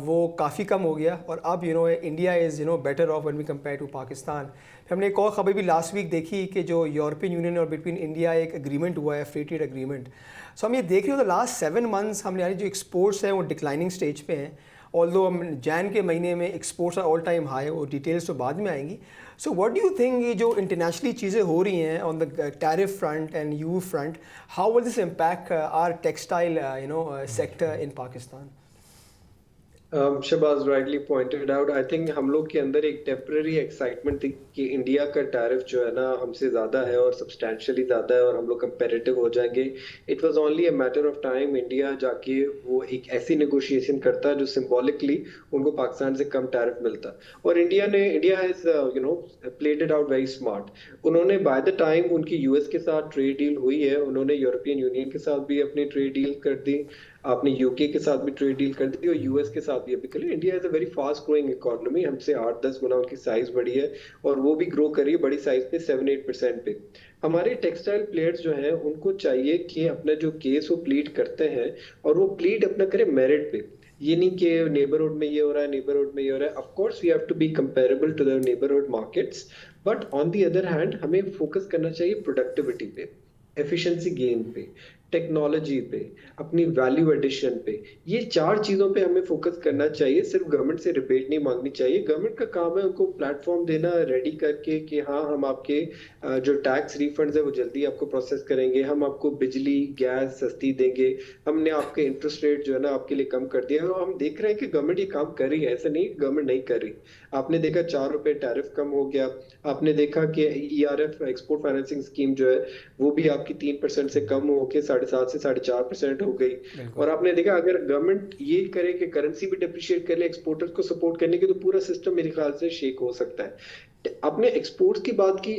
वो काफ़ी कम हो गया और अब India is better off when we compare to Pakistan. हमने एक और ख़बर भी लास्ट वीक देखी कि जो यूरोपियन यूनियन और बिटवीन इंडिया एक एग्रीमेंट हुआ है, फ्री ट्रेड एग्रीमेंट। सो हम ये देख रहे हो, लास्ट 7 months हमारे जो एक्सपोर्ट्स हैं वो डिक्लाइनिंग स्टेज पे हैं, ऑल्दो हम जैन के महीने में एक्सपोर्ट्स ऑल टाइम हाई, वो डिटेल्स तो बाद में आएंगी। So what do you think ये जो इंटरनेशनली चीज़ें हो रही हैं on the tariff front and EU front, how will this impact our textile sector in Pakistan? Shahbaz rightly pointed out. I think हम लोग के अंदर एक टेम्पररी एक्साइटमेंट थी कि इंडिया का टैरिफ जो है ना हमसे ज्यादा है और सब्सटैंशियली ज्यादा है और हम लोग कंपेरेटिव हो जाएंगे। It was only a matter of time India जाके वो एक ऐसी नेगोशिएशन करता जो सिंबॉलिकली उनको पाकिस्तान से कम टैरिफ मिलता। और India has played it out very smart. उन्होंने बाय द टाइम उनकी यूएस के साथ ट्रेड डील हुई है, उन्होंने यूरोपियन यूनियन के साथ भी अपनी ट्रेड डील कर दी, आपने यूके के साथ भी ट्रेड डील कर दी और यूएस के साथ भी अभी कर ली। India is a very fast growing economy, हमसे 8-10 गुना उनकी साइज बढ़ी है और वो भी ग्रो करी है बड़ी साइज पे 7-8% पे। हमारे टेक्सटाइल प्लेयर्स जो हैं उनको चाहिए कि अपना जो केस वो प्लीड करते हैं और वो प्लीड अपना करें मेरिट पे। ये नहीं कि नेबरहुड में ये हो रहा है, नेबरहुड में ये हो रहा है। Of course we have to be comparable to the neighbourhood markets, but on the other hand हमें फोकस करना चाहिए प्रोडक्टिविटी पे, एफिशिएंसी गेन पे, टेक्नोलॉजी पे, अपनी वैल्यू एडिशन पे। ये 4 चीजों पे हमें फोकस करना चाहिए। सिर्फ गवर्नमेंट से रिबेट नहीं मांगनी चाहिए। गवर्नमेंट का काम है उनको प्लेटफॉर्म देना रेडी करके कि हाँ हम आपके जो टैक्स रिफंड्स है वो जल्दी आपको प्रोसेस करेंगे, हम आपको बिजली गैस सस्ती देंगे, हमने आपके इंटरेस्ट रेट जो है ना आपके लिए कम कर दिया है। और हम देख रहे हैं कि गवर्नमेंट ये काम कर रही है, ऐसा नहीं गवर्नमेंट नहीं कर रही। आपने देखा 4 रुपए टैरिफ कम हो गया, आपने देखा कि ईआरएफ एक्सपोर्ट फाइनेंसिंग स्कीम जो है वो भी आपकी 3% से कम होके 7.5 से 4.5% हो गई। और आपने देखा अगर गवर्नमेंट ये करे कि करेंसी भी डिप्रिशिएट कर ले एक्सपोर्टर्स को सपोर्ट करने के, तो पूरा सिस्टम मेरे ख्याल से शेक हो सकता है। आपने एक्सपोर्ट्स की बात की,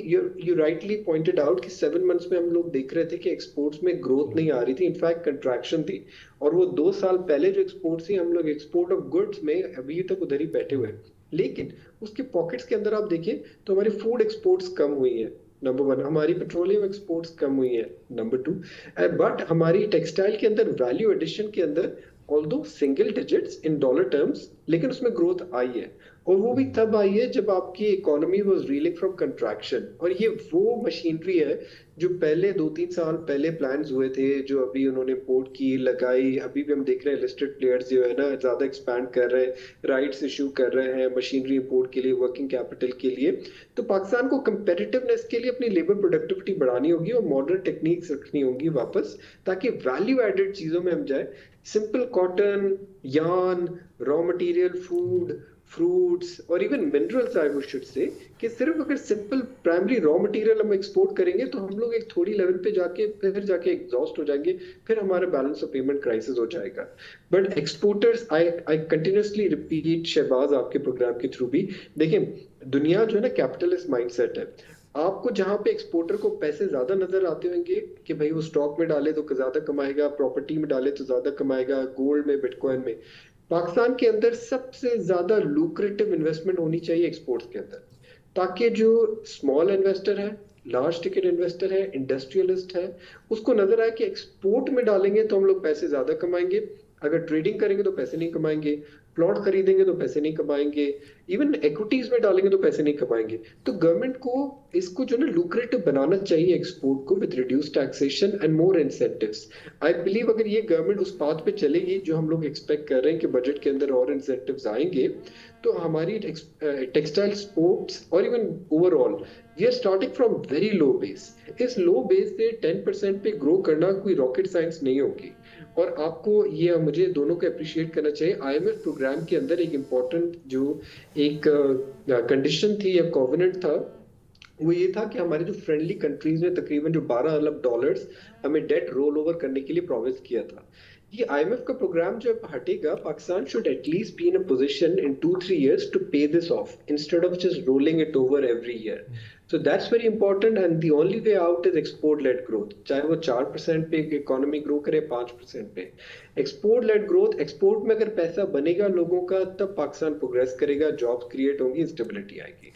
यू राइटली पॉइंटेड आउट कि 7 मंथ्स में हम लोग देख रहे थे कि एक्सपोर्ट्स में ग्रोथ नहीं आ रही थी, इनफैक्ट कंट्रैक्शन थी। और वो 2 साल पहले जो एक्सपोर्ट्स थी, हम लोग एक्सपोर्ट ऑफ गुड्स में अभी तक उधर ही बैठे हुए हैं। लेकिन उसके पॉकेट्स के अंदर आप देखिए तो हमारी फूड एक्सपोर्ट्स कम हुई है, नंबर 1। हमारी पेट्रोलियम एक्सपोर्ट्स कम हुई है, नंबर 2। बट हमारी टेक्सटाइल के अंदर वैल्यू एडिशन के अंदर although single digits in dollar terms, लेकिन उसमें ग्रोथ आई है। और वो भी तब आई है जब आपकी economy was reeling from contraction. और ये वो मशीनरी है जो पहले 2-3 साल पहले प्लान्स हुए थे, जो अभी उन्होंने इंपोर्ट की, लगाई। अभी भी हम देख रहे हैं लिस्टेड प्लेयर्स जो है ना ज्यादा एक्सपैंड कर रहे हैं, राइट्स इशू कर रहे हैं मशीनरी इंपोर्ट के लिए, वर्किंग कैपिटल के लिए। तो पाकिस्तान को कंपेटिटिवनेस के लिए अपनी लेबर प्रोडक्टिविटी बढ़ानी होगी और मॉडर्न टेक्निक्स रखनी होंगी वापस, ताकि वैल्यू एडेड चीजों में हम जाए। Simple cotton, yarn, raw material, food, fruits और even minerals, I should say कि सिर्फ अगर सिंपल प्राइमरी रॉ मटेरियल हम एक्सपोर्ट करेंगे तो हम लोग एक थोड़ी लेवल पे जाके फिर जाके एग्जॉस्ट हो जाएंगे, फिर हमारा बैलेंस ऑफ पेमेंट क्राइसिस हो जाएगा। But exporters, I continuously repeat Shahbaz आपके प्रोग्राम के थ्रू भी, देखिए दुनिया जो है ना कैपिटलिस्ट माइंडसेट है। आपको जहां पे एक्सपोर्टर को पैसे ज्यादा नजर आते होंगे कि भाई वो स्टॉक में डाले तो ज्यादा कमाएगा, प्रॉपर्टी में डाले तो ज्यादा कमाएगा, गोल्ड में, बिटकॉइन में, पाकिस्तान के अंदर सबसे ज्यादा लुक्रेटिव इन्वेस्टमेंट होनी चाहिए एक्सपोर्ट्स के अंदर, ताकि जो स्मॉल इन्वेस्टर है, लार्ज टिकट इन्वेस्टर है, इंडस्ट्रियलिस्ट है, उसको नजर आए कि एक्सपोर्ट में डालेंगे तो हम लोग पैसे ज्यादा कमाएंगे, अगर ट्रेडिंग करेंगे तो पैसे नहीं कमाएंगे, प्लॉट खरीदेंगे तो पैसे नहीं कमाएंगे, इवन इक्विटीज में डालेंगे तो पैसे नहीं कमाएंगे। तो गवर्नमेंट को इसको जो ना लुक्रेटिव बनाना चाहिए एक्सपोर्ट को, with reduce taxation and more incentives. I believe अगर ये गवर्नमेंट उस पाथ पे चलेगी जो हम लोग एक्सपेक्ट कर रहे हैं कि बजट के अंदर और इंसेंटिव्स आएंगे, तो हमारी टेक्सटाइल स्पोर्ट्स और even overall we are starting from very low base. इस लो बेस से 10% पे ग्रो करना कोई रॉकेट साइंस नहीं होगी। और आपको ये मुझे दोनों को अप्रिशिएट करना चाहिए। आईएमएफ प्रोग्राम के अंदर एक इम्पोर्टेंट जो एक कंडीशन थी या कोवेनेंट था, वो ये था कि हमारे जो फ्रेंडली कंट्रीज ने तकरीबन जो $12 अरब हमें डेट रोल ओवर करने के लिए प्रोमिस किया था। ये आईएमएफ का प्रोग्राम जो हटेगा, Pakistan should at least be in a position in 2-3 years to pay this off instead of just rolling it over every year. So that's very important, and the only way out is export-led growth. चाहे वो 4% पे इकोनॉमी ग्रो करे, 5% पे एक्सपोर्ट-लेड ग्रोथ। एक्सपोर्ट में अगर पैसा बनेगा लोगों का, तब पाकिस्तान प्रोग्रेस करेगा, जॉब्स क्रिएट होंगी, स्टेबिलिटी आएगी।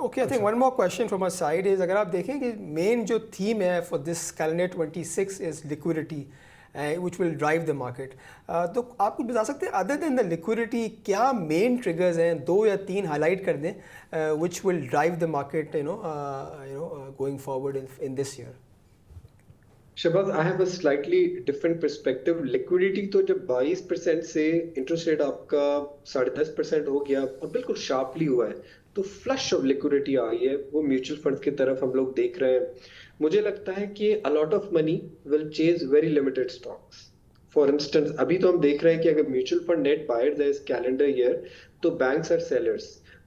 Okay, I think one more question from my side is, अगर आप देखें कि मेन जो थीम है for this calendar 26 is liquidity which will drive the market. तो आप कुछ बता सकते हैं अदर देन द लिक्विडिटी क्या मेन ट्रिगर्स हैं, 2 या 3 हाईलाइट कर दें which will drive the market going forward in this year. Shahbaz, I have a slightly different perspective. Liquidity तो जब 22% से इंटरेस्ट रेट आपका 10.5% हो गया और बिल्कुल शार्पली हुआ है, तो फ्लश ऑफ लिक्विडिटी आई है, वो म्यूचुअल फंड्स की तरफ हम लोग देख रहे हैं। मुझे लगता है कि अ lot of money will chase very limited stocks. For instance अभी तो हम देख रहे हैं कि अगर म्यूचुअल फंड नेट बायर्स है इस कैलेंडर ईयर, तो banks are sellers,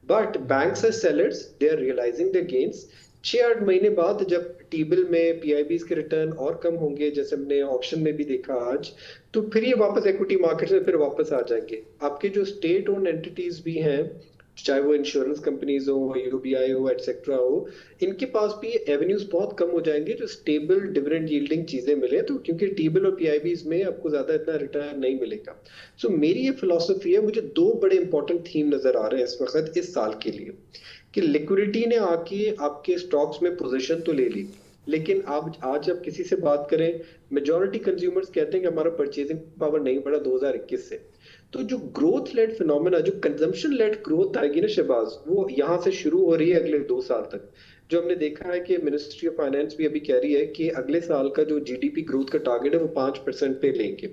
but banks are sellers, they are realising the gains. 6-8 महीने बाद जब टी बिल में पीआईबीज के रिटर्न और कम होंगे, जैसे हमने ऑप्शन में भी देखा आज, तो फिर ये वापस इक्विटी मार्केट में फिर वापस आ जाएंगे। आपके जो स्टेट ओन एंटिटीज भी हैं, चाहे वो इंश्योरेंस कंपनीज हो, यूबीआई हो, एटसेट्रा हो, इनके पास भी एवेन्यूज बहुत कम हो जाएंगे जो स्टेबल डिविडेंड यील्डिंग चीजें मिले, तो क्योंकि टी-बिल और पीआईबीज में आपको ज्यादा इतना रिटर्न नहीं मिलेगा। सो मेरी ये फिलॉसफी है, मुझे 2 बड़े इंपॉर्टेंट थीम नजर आ रहे हैं इस वक्त इस साल के लिए, कि लिक्विडिटी ने आके आपके स्टॉक्स में पोजीशन तो ले ली, लेकिन आप आज आप किसी से बात करें, मेजॉरिटी कंज्यूमर्स कहते हैं कि हमारा परचेजिंग पावर नहीं बढ़ा 2021 से। तो जो ग्रोथ लेड फिनोमेना, जो कंजम्पशन लेड ग्रोथ आएगी ना शहबाज, वो यहाँ से शुरू हो रही है अगले 2 साल तक। जो हमने देखा है कि मिनिस्ट्री ऑफ फाइनेंस भी अभी कह रही है कि अगले साल का जो जीडीपी ग्रोथ का टारगेट है वो 5% पे लेंगे।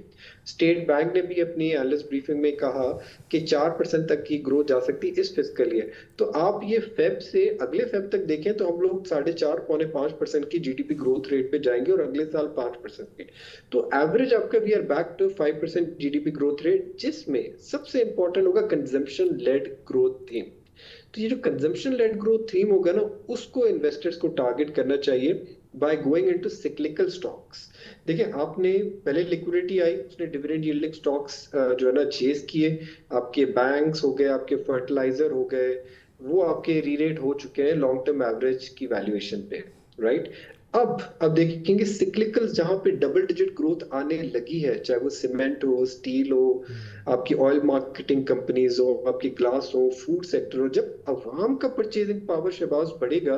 स्टेट बैंक ने भी अपनी एनालिस्ट ब्रीफिंग में कहा कि 4% तक की ग्रोथ जा सकती है इस फिस्कल ईयर। तो आप ये फेब से अगले फेब तक देखें तो हम लोग 4.5-5% की जीडीपी ग्रोथ रेट पे जाएंगे और अगले साल 5% पे। तो एवरेज आपका we are back to 5% GDP growth rate, जिसमें सबसे इंपॉर्टेंट होगा कंजम्पशन लेड ग्रोथ थीम। तो ये जो कंजम्पशन लेड ग्रोथ थीम होगा ना, उसको इन्वेस्टर्स को टारगेट करना चाहिए by going into cyclical stocks. देखिए, आपने पहले लिक्विडिटी आई, उसने डिविडेंड यील्डिंग स्टॉक्स जो है ना चेस किए, आपके बैंक्स हो गए, आपके फर्टिलाइजर हो गए, वो आपके रीरेट हो चुके हैं लॉन्ग टर्म एवरेज की वैल्यूएशन पे, राइट। अब देखेंगे सिक्लिकल्स जहां पे डबल डिजिट ग्रोथ आने लगी है, चाहे वो सीमेंट हो, स्टील हो, आपकी ऑयल मार्केटिंग कंपनीज हो, आपकी ग्लास हो, फूड सेक्टर हो। जब अवाम का परचेजिंग पावर शहबाज बढ़ेगा,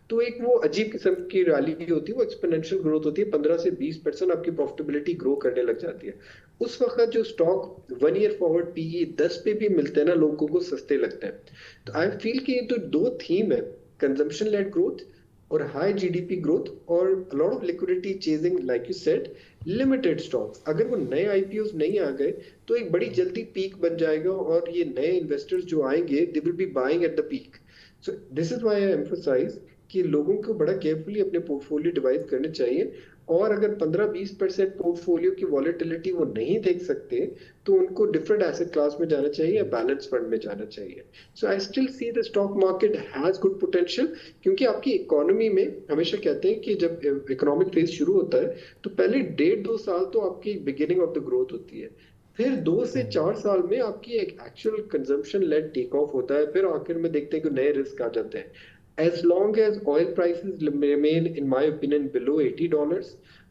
तो एक वो अजीब किस्म की रैली होती है, वो एक्सपोनेंशियल ग्रोथ होती है, 15 से 20% आपकी प्रॉफिटेबिलिटी ग्रो करने लग जाती है। उस वक्त जो स्टॉक 1 ईयर फॉरवर्ड पीई 10 पे भी मिलते हैं ना, लोगों को सस्ते लगते हैं। तो आई फील कि ये तो 2 थीम है, कंजम्पशन लेड ग्रोथ और हाई जीडीपी ग्रोथ और lot of liquidity chasing, like you said, limited stocks. अगर वो नए आईपीओस नहीं आ गए तो एक बड़ी जल्दी पीक बन जाएगा और ये नए इन्वेस्टर्स जो आएंगे, they will be buying at the peak. So this is why I emphasise कि लोगों को बड़ा केयरफुली अपने पोर्टफोलियो डिवाइड करने चाहिए, और अगर 15-20% पोर्टफोलियो की वॉलेटिलिटी वो नहीं देख सकते, तो उनको डिफरेंट एसेट क्लास में जाना चाहिए या बैलेंस फंड में जाना चाहिए। So I still see the stock market has good potential, क्योंकि आपकी इकोनॉमी में हमेशा कहते हैं कि जब इकोनॉमिक फेज शुरू होता है तो पहले 1.5-2 साल तो आपकी बिगिनिंग ऑफ द ग्रोथ होती है, फिर 2 से 4 साल में आपकी एक actual consumption led take off होता है, फिर आखिर में देखते हैं कि नए रिस्क आ जाते हैं। As long as oil prices remain, in my opinion, below $80,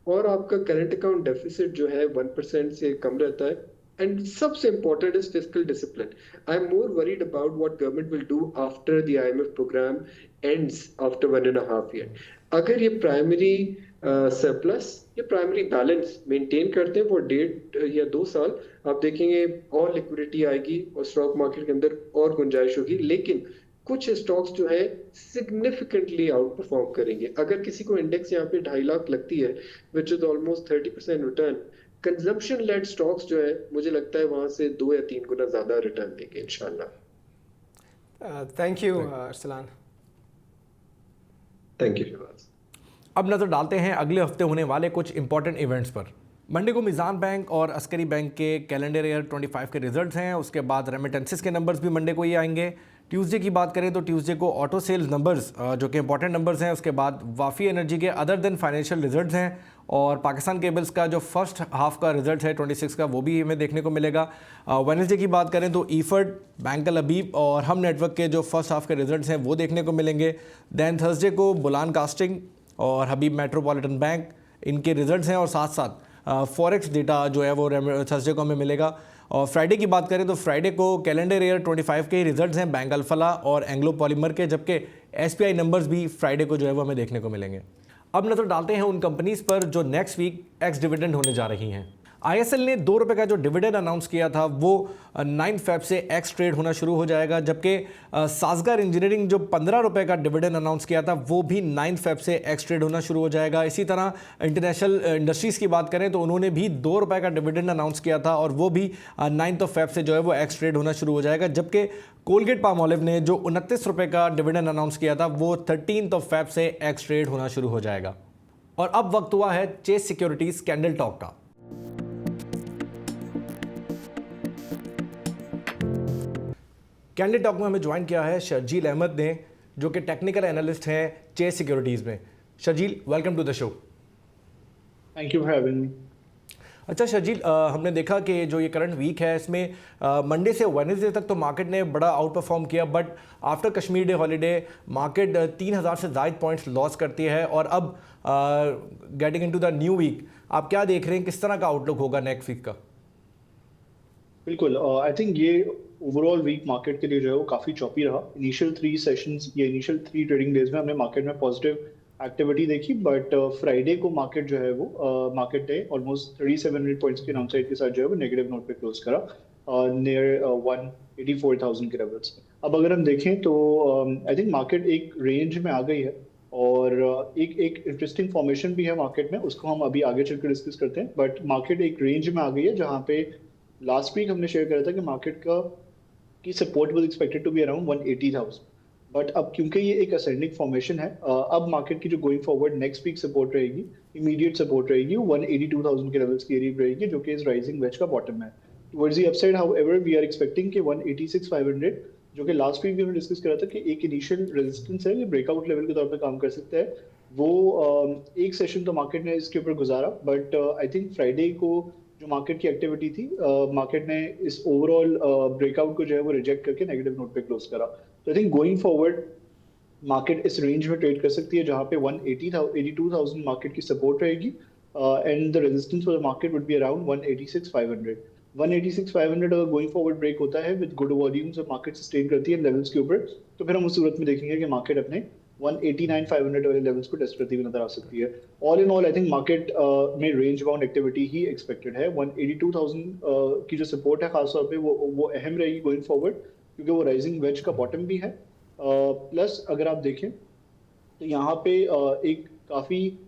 और आपका करंट अकाउंट डेफिसिट जो है 1% से कम रहता है, एंड सबसे important is fiscal discipline. I am more worried about what government will do after the IMF programme ends after 1.5 year। अगर ये प्राइमरी सरप्लस या प्राइमरी बैलेंस मेंटेन करते हैं फॉर 1.5 या 2 साल, आप देखेंगे और लिक्विडिटी आएगी और स्टॉक मार्केट के अंदर और गुंजाइश होगी। लेकिन कुछ स्टॉक्स जो है सिग्निफिकेंटली आउट परफॉर्म करेंगे। अगर किसी को इंडेक्स यहाँ पे 2.5 लाख लगती है, which is almost 30% return, consumption led stocks जो है मुझे लगता है वहां से 2 या 3 गुना ज्यादा रिटर्न देंगे इंशाल्लाह। Thank you Arsalan. Thank you शिवाज। अब नज़र डालते हैं अगले हफ्ते होने वाले कुछ इंपॉर्टेंट इवेंट्स पर। मंडे को मिज़ान बैंक और अस्करी बैंक के कैलेंडर ईयर 25 के रिजल्ट्स हैं। उसके बाद रेमिटेंसेस के नंबर्स भी मंडे को ही आएंगे। ट्यूसडे की बात करें तो ट्यूसडे को ऑटो सेल्स नंबर्स जो कि इंपॉर्टेंट नंबर्स हैं। उसके बाद वाफ़ी एनर्जी के अदर देन फाइनेंशियल रिजल्ट्स हैं, और पाकिस्तान केबल्स का जो फर्स्ट हाफ का रिजल्ट है 26 का, वो भी हमें देखने को मिलेगा। वेडनेसडे की बात करें तो ईफर्ड, बैंक अल अबीब और हम नेटवर्क के जो फर्स्ट हाफ के रिजल्ट्स हैं वो देखने को मिलेंगे। दैन थर्सडे को बुलान कास्टिंग और हबीब मेट्रोपॉलिटन बैंक, इनके रिजल्ट्स हैं, और साथ साथ फॉरेक्स डेटा जो है वो थर्सडे को हमें मिलेगा। और फ्राइडे की बात करें तो फ्राइडे को कैलेंडर ईयर 25 के रिजल्ट्स हैं बैंक अल्फला और एंग्लो पॉलीमर के, जबकि SPI नंबर्स भी फ्राइडे को जो है वो हमें देखने को मिलेंगे। अब नज़र डालते हैं उन कंपनीज़ पर जो नेक्स्ट वीक एक्स डिविडेंड होने जा रही हैं। ISL ने 2 रुपये का जो डिविडेंड अनाउंस किया था वो 9 फेब से एक्स ट्रेड होना शुरू हो जाएगा, जबकि साजगार इंजीनियरिंग जो 15 रुपये का डिविडेंड अनाउंस किया था वो भी 9 फेब से एक्स ट्रेड होना शुरू हो जाएगा। इसी तरह इंटरनेशनल इंडस्ट्रीज़ की बात करें तो उन्होंने भी 2 रुपये का डिविडेंड अनाउंस किया था और वो भी 9 फेब से जो है वो एक्स ट्रेड होना शुरू हो जाएगा, जबकि कोलगेट पामोलिव ने जो 29 रुपये का डिविडेंड अनाउंस किया था वो 13 फेब से एक्स ट्रेड होना शुरू हो जाएगा। और अब वक्त हुआ है चेस सिक्योरिटीज़ कैंडल टॉक का। कैंडिड टॉक में हमें ज्वाइन किया है शर्जील अहमद ने, जो कि टेक्निकल एनालिस्ट हैं चेस सिक्योरिटीज़ में। Sharjeel, welcome to the show. Thank you for having me. अच्छा शर्जील, हमने देखा कि जो ये करंट वीक है इसमें मंडे से वेडनेसडे तक तो मार्केट ने बड़ा आउट परफॉर्म किया, but after Kashmir day holiday market 3000 से ज़ायद पॉइंट्स लॉस करती है। और अब getting into the new week, आप क्या देख रहे हैं, किस तरह का आउटलुक होगा नेक्स्ट वीक का? बिल्कुल, आई थिंक ये ओवरऑल वीक मार्केट के लिए जो है वो काफ़ी चॉपी रहा। इनिशियल 3 सेशंस या इनिशियल 3 ट्रेडिंग डेज में हमने मार्केट में पॉजिटिव एक्टिविटी देखी, बट फ्राइडे को मार्केट जो है वो मार्केट ने ऑलमोस्ट 3700 पॉइंट्स के डाउनसाइड के साथ जो है वो नेगेटिव नोट पे क्लोज करा नियर 184,000 के लेवल्स। अब अगर हम देखें तो आई थिंक मार्केट एक रेंज में आ गई है और एक इंटरेस्टिंग फॉर्मेशन भी है मार्केट में, उसको हम अभी आगे चलकर डिस्कस करते हैं। बट मार्केट एक रेंज में आ गई है जहाँ पे लास्ट वीक हमने शेयर करा था कि मार्केट की support was expected to be around 180,000, but अब क्योंकि ये एक असेंडिंग फॉर्मेशन है, अब मार्केट की जो going forward next week support रहेगी, इमीडिएट सपोर्ट रहेगी, वो 182,000 के लेवल्स के करीब रहेगी, जो कि इस राइजिंग वेज का बॉटम है। Towards the upside however we are expecting कि 186,500, जो कि लास्ट वीक भी हमने डिस्कस करा था कि एक इनिशियल रेजिस्टेंस है, ये ब्रेकआउट लेवल के तौर पे काम कर सकता है। वो एक सेशन तो मार्केट ने इसके ऊपर गुजारा, बट आई थिंक फ्राइडे को जो मार्केट की एक्टिविटी थी, मार्केट ने इस ओवरऑल ब्रेकआउट को जो है वो रिजेक्ट करके नेगेटिव नोट पे क्लोज करा। तो I think going forward market इस रेंज में ट्रेड कर सकती है जहां पे 182,000 मार्केट की सपोर्ट रहेगी and the resistance for the market would be around 186,500। 186,500 अगर गोइंग फॉरवर्ड ब्रेक होता है विद गुड वॉल्यूम्स और मार्केट सस्टेन करती है लेवल्स के ऊपर, तो फिर हम उस सूरत में देखेंगे कि मार्केट अपने 189,500 वाले लेवल्स को टेस्ट करती हुई नजर आ सकती है। All in all I think market में रेंज बाउंड एक्टिविटी ही एक्सपेक्टेड है। 182,000 की जो सपोर्ट है खासतौर पे वो अहम रहेगी गोइंग फॉरवर्ड, क्योंकि वो राइजिंग वेज का बॉटम भी है। प्लस अगर आप देखें तो यहाँ पे एक काफ़ी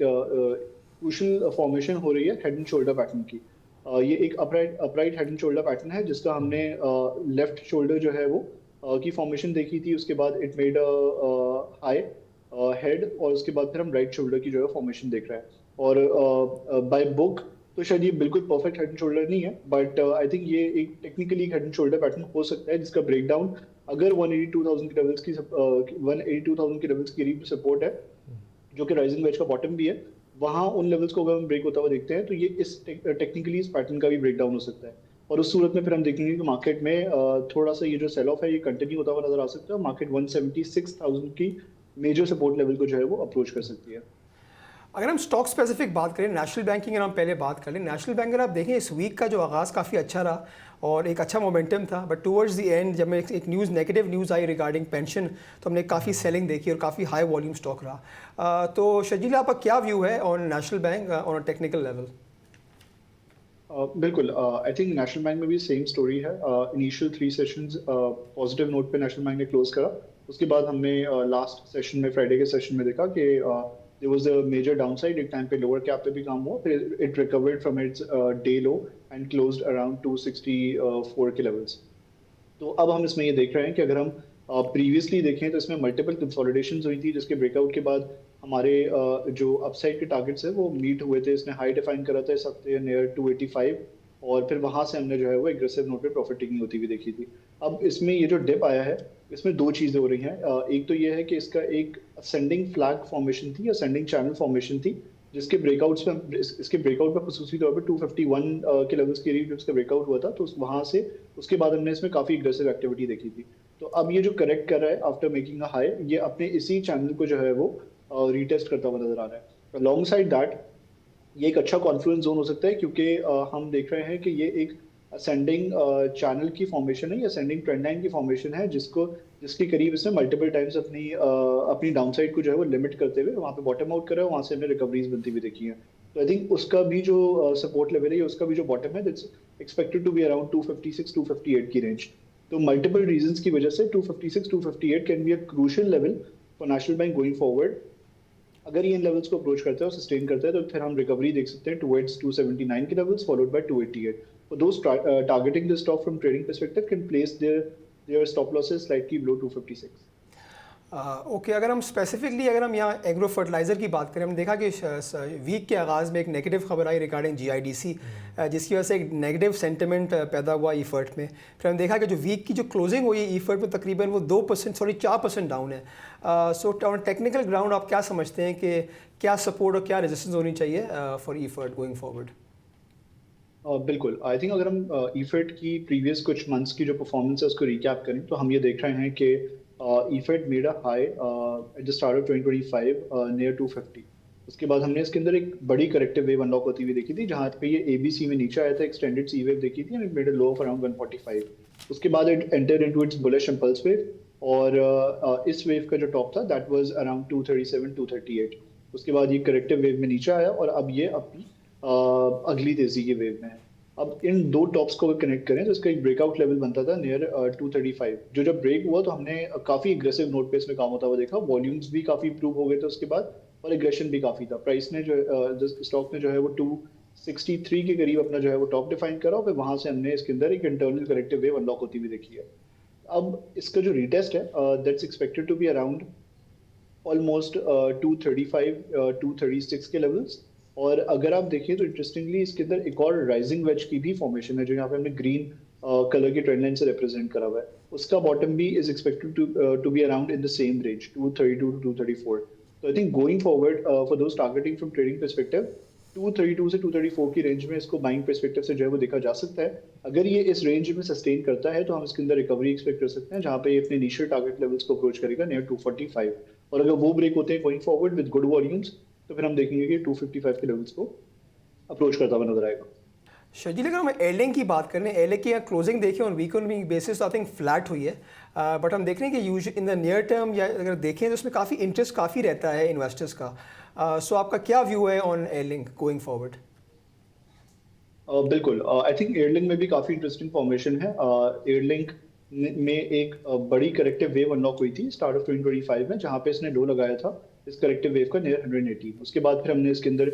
क्रूशियल फॉर्मेशन हो रही है हेड एंड शोल्डर पैटर्न की। ये एक upright head and shoulder pattern है जिसका हमने लेफ्ट शोल्डर जो है वो की फॉर्मेशन देखी थी, उसके बाद इट मेड हाई हेड और उसके बाद फिर हम राइट शोल्डर की जो है फॉर्मेशन देख रहे हैं। और बाय बुक तो शायद ये बिल्कुल परफेक्ट हेड एंड शोल्डर नहीं है, बट आई थिंक ये एक technically head and shoulder pattern हो सकता है जिसका ब्रेकडाउन अगर 182,000 के लेवल्स की 182,000 के लेवल्स के करीब सपोर्ट है, जो कि राइजिंग वेज का बॉटम भी है, वहाँ उन लेवल्स को अगर हम ब्रेक होता हुआ देखते हैं तो ये इस टेक्निकली इस पैटर्न का भी ब्रेकडाउन हो सकता है। और उस सूरत में फिर हम देखेंगे कि मार्केट में थोड़ा सा ये जो सेल ऑफ है ये कंटिन्यू होता हुआ नजर आ सकता है। मार्केट 176,000 की मेजर सपोर्ट लेवल को जो है वो अप्रोच कर सकती है। अगर हम स्टॉक स्पेसिफिक बात करें, नेशनल बैंकिंग अगर हम पहले बात कर लें, नेशनल बैंक अगर आप देखें इस वीक का जो आगाज़ काफ़ी अच्छा रहा और एक अच्छा मोमेंटम था, बट टुवर्ड्स द एंड जब मैं एक न्यूज़ नेगेटिव न्यूज़ आई रिगार्डिंग पेंशन तो हमने काफ़ी सेलिंग देखी और काफ़ी हाई वॉल्यूम स्टॉक रहा। तो शर्जील, आपका क्या व्यू है on national bank on a technical level? बिल्कुल, आई थिंक नेशनल बैंक में भी सेम स्टोरी है। इनिशियल 3 सेशंस पॉजिटिव नोट पे नेशनल बैंक ने क्लोज करा। उसके बाद हमने लास्ट सेशन में, फ्राइडे के सेशन में देखा कि there was a major downside, एक टाइम पे लोअर कैप पे भी काम हुआ, फिर it recovered from its day low and closed around 264 के levels। तो अब हम इसमें ये देख रहे हैं कि अगर हम प्रीवियसली देखें तो इसमें मल्टीपल कंसोलिडेशंस हुई थी, जिसके ब्रेकआउट के बाद हमारे जो अपसाइड के टारगेट्स है वो मीट हुए थे। इसने हाई डिफाइन करा था इस हफ्ते नियर 285 और फिर वहाँ से हमने जो है वो एग्रेसिव नोट पे प्रॉफिट टेकिंग होती हुई देखी थी। अब इसमें ये जो डिप आया है इसमें 2 चीज़ें हो रही हैं। एक तो ये है कि इसका एक असेंडिंग फ्लैग फॉर्मेशन थी, असेंडिंग चैनल फॉर्मेशन थी, जिसके ब्रेकआउट्स पे इसके ब्रेकआउट पे खसूसी तौर पे 251 के लेवल्स के करीब इसका ब्रेकआउट हुआ था, तो वहाँ से उसके बाद हमने इसमें काफ़ी एग्रेसिव एक्टिविटी देखी थी। तो अब ये जो करेक्ट कर रहा है आफ्टर मेकिंग अ हाई, ये अपने इसी चैनल को जो है वो रीटेस्ट करता हुआ नजर आ रहा है। अलॉन्ग साइड दैट ये एक अच्छा कॉन्फ्लुएंस जोन हो सकता है, क्योंकि हम देख रहे हैं कि ये एक असेंडिंग चैनल की फॉर्मेशन है, या असेंडिंग ट्रेंड लाइन की फॉर्मेशन है, जिसके करीब इसने मल्टीपल टाइम्स अपनी डाउनसाइड को जो है वो लिमिट करते हुए वहाँ पे बॉटम आउट करा है, वहाँ से हमने रिकवरीज बनती हुई देखी हैं। तो आई थिंक उसका भी जो सपोर्ट लेवल है, उसका भी जो बॉटम है, that's expected to be around 256-258 की रेंज। तो मल्टीपल रीजंस की वजह से 256-258 can be a crucial level for national bank going forward. अगर ये इन लेवल्स को अप्रोच करता है और सस्टेन करता है तो फिर हम रिकवरी देख सकते हैं टुवर्ड्स 279 के levels followed by 288। For those targeting the stock from trading perspective can place their stop losses slightly below 256. Okay, अगर हम स्पेसिफिकली अगर हम यहाँ एग्रो फर्टिलाइज़र की बात करें, हमने देखा कि वीक के आगाज़ में एक नेगेटिव खबर आई रिगार्डिंग GIDC, जिसकी वजह से एक नेगेटिव सेंटिमेंट पैदा हुआ ईफर्ट में। फिर हमने देखा कि जो वीक की जो क्लोजिंग हुई ईफर्ट में तकरीबन वो 4% डाउन है। सो ऑन टेक्निकल ग्राउंड आप क्या समझते हैं कि क्या सपोर्ट और क्या रेजिस्टेंस होनी चाहिए फॉर ईफर्ट गोइंग फॉरवर्ड? बिल्कुल, आई थिंक अगर हम ईफेड की प्रीवियस कुछ मंथ्स की जो परफॉर्मेंस है उसको रिकैप करें तो हम ये देख रहे हैं कि ईफेड made a high at the start of 2025 near 250। उसके बाद हमने इसके अंदर एक बड़ी करेक्टिव वेव अनलॉक होती हुई देखी थी, जहाँ पे ये ABC में नीचे आया था, एक्सटेंडेड सी वेव देखी थी, and it made a low of around 145। उसके बाद it enter into its bullish impulse wave और इस वेव का जो टॉप था दैट वाज अराउंड 237 238। उसके बाद ये करेक्टिव वेव में नीचे आया और अब ये अपनी अगली तेजी की वेव में है। अब इन दो टॉप्स को अगर कनेक्ट करें तो इसका एक ब्रेकआउट लेवल बनता था नियर 235, जो जब ब्रेक हुआ तो हमने काफ़ी एग्रेसिव नोट पे इसमें काम होता हुआ देखा। वॉल्यूम्स भी काफ़ी इंप्रूव हो गए थे उसके बाद और एग्रेशन भी काफ़ी था। प्राइस ने जो स्टॉक ने जो है वो 263 के करीब अपना जो है वो टॉप डिफाइन करा और फिर वहाँ से हमने इसके अंदर एक इंटरनल करेक्टिव वेव अनलॉक होती हुई देखी है। अब इसका जो रीटेस्ट है that's expected to be around almost 235 236 के लेवल्स। और अगर आप देखिए तो इंटरेस्टिंगली इसके अंदर एक और राइजिंग वेज की भी फॉर्मेशन है जो यहाँ पे हमने ग्रीन कलर की ट्रेंड लाइन से रिप्रेजेंट करा हुआ है। उसका बॉटम भी is expected to be around in the same range 232 to 234। तो I think going forward for those targeting from trading perspective 232 से 234 की रेंज में इसको बाइंग पर्सपेक्टिव से जो है वो देखा जा सकता है। अगर ये इस रेंज में सस्टेन करता है तो हम इसके अंदर रिकवरी एक्सपेक्ट कर सकते हैं, जहाँ पे ये अपने इनिशियल टारगेट लेवल्स को अप्रोच करेगा नियर 245। और अगर वो ब्रेक होते हैं going forward with good volumes तो फिर हम देखेंगे कि 255 के लेवल्स को अप्रोच करता हुआ नजर आएगा। शर्जील, अगर हम एयरलिंक की बात करें, एयरलिंक की क्लोजिंग देखिए on week on week basis तो आई थिंक फ्लैट हुई है, बट हम देख रहे हैं कि use in the near term या अगर देखें तो उसमें काफ़ी इंटरेस्ट काफ़ी रहता है इन्वेस्टर्स का। सो आपका क्या व्यू है ऑन एयरलिंक गोइंग फॉरवर्ड? बिल्कुल, आई थिंक एयरलिंक में भी काफ़ी इंटरेस्टिंग फॉर्मेशन है। एयरलिंक में एक बड़ी करेक्टिव वेव अनलॉक हुई थी स्टार्ट ऑफ 2025 में, जहाँ पे इसने लो लगाया था इस करेक्टिव वेव का नियर 180। उसके बाद फिर हमने इसके अंदर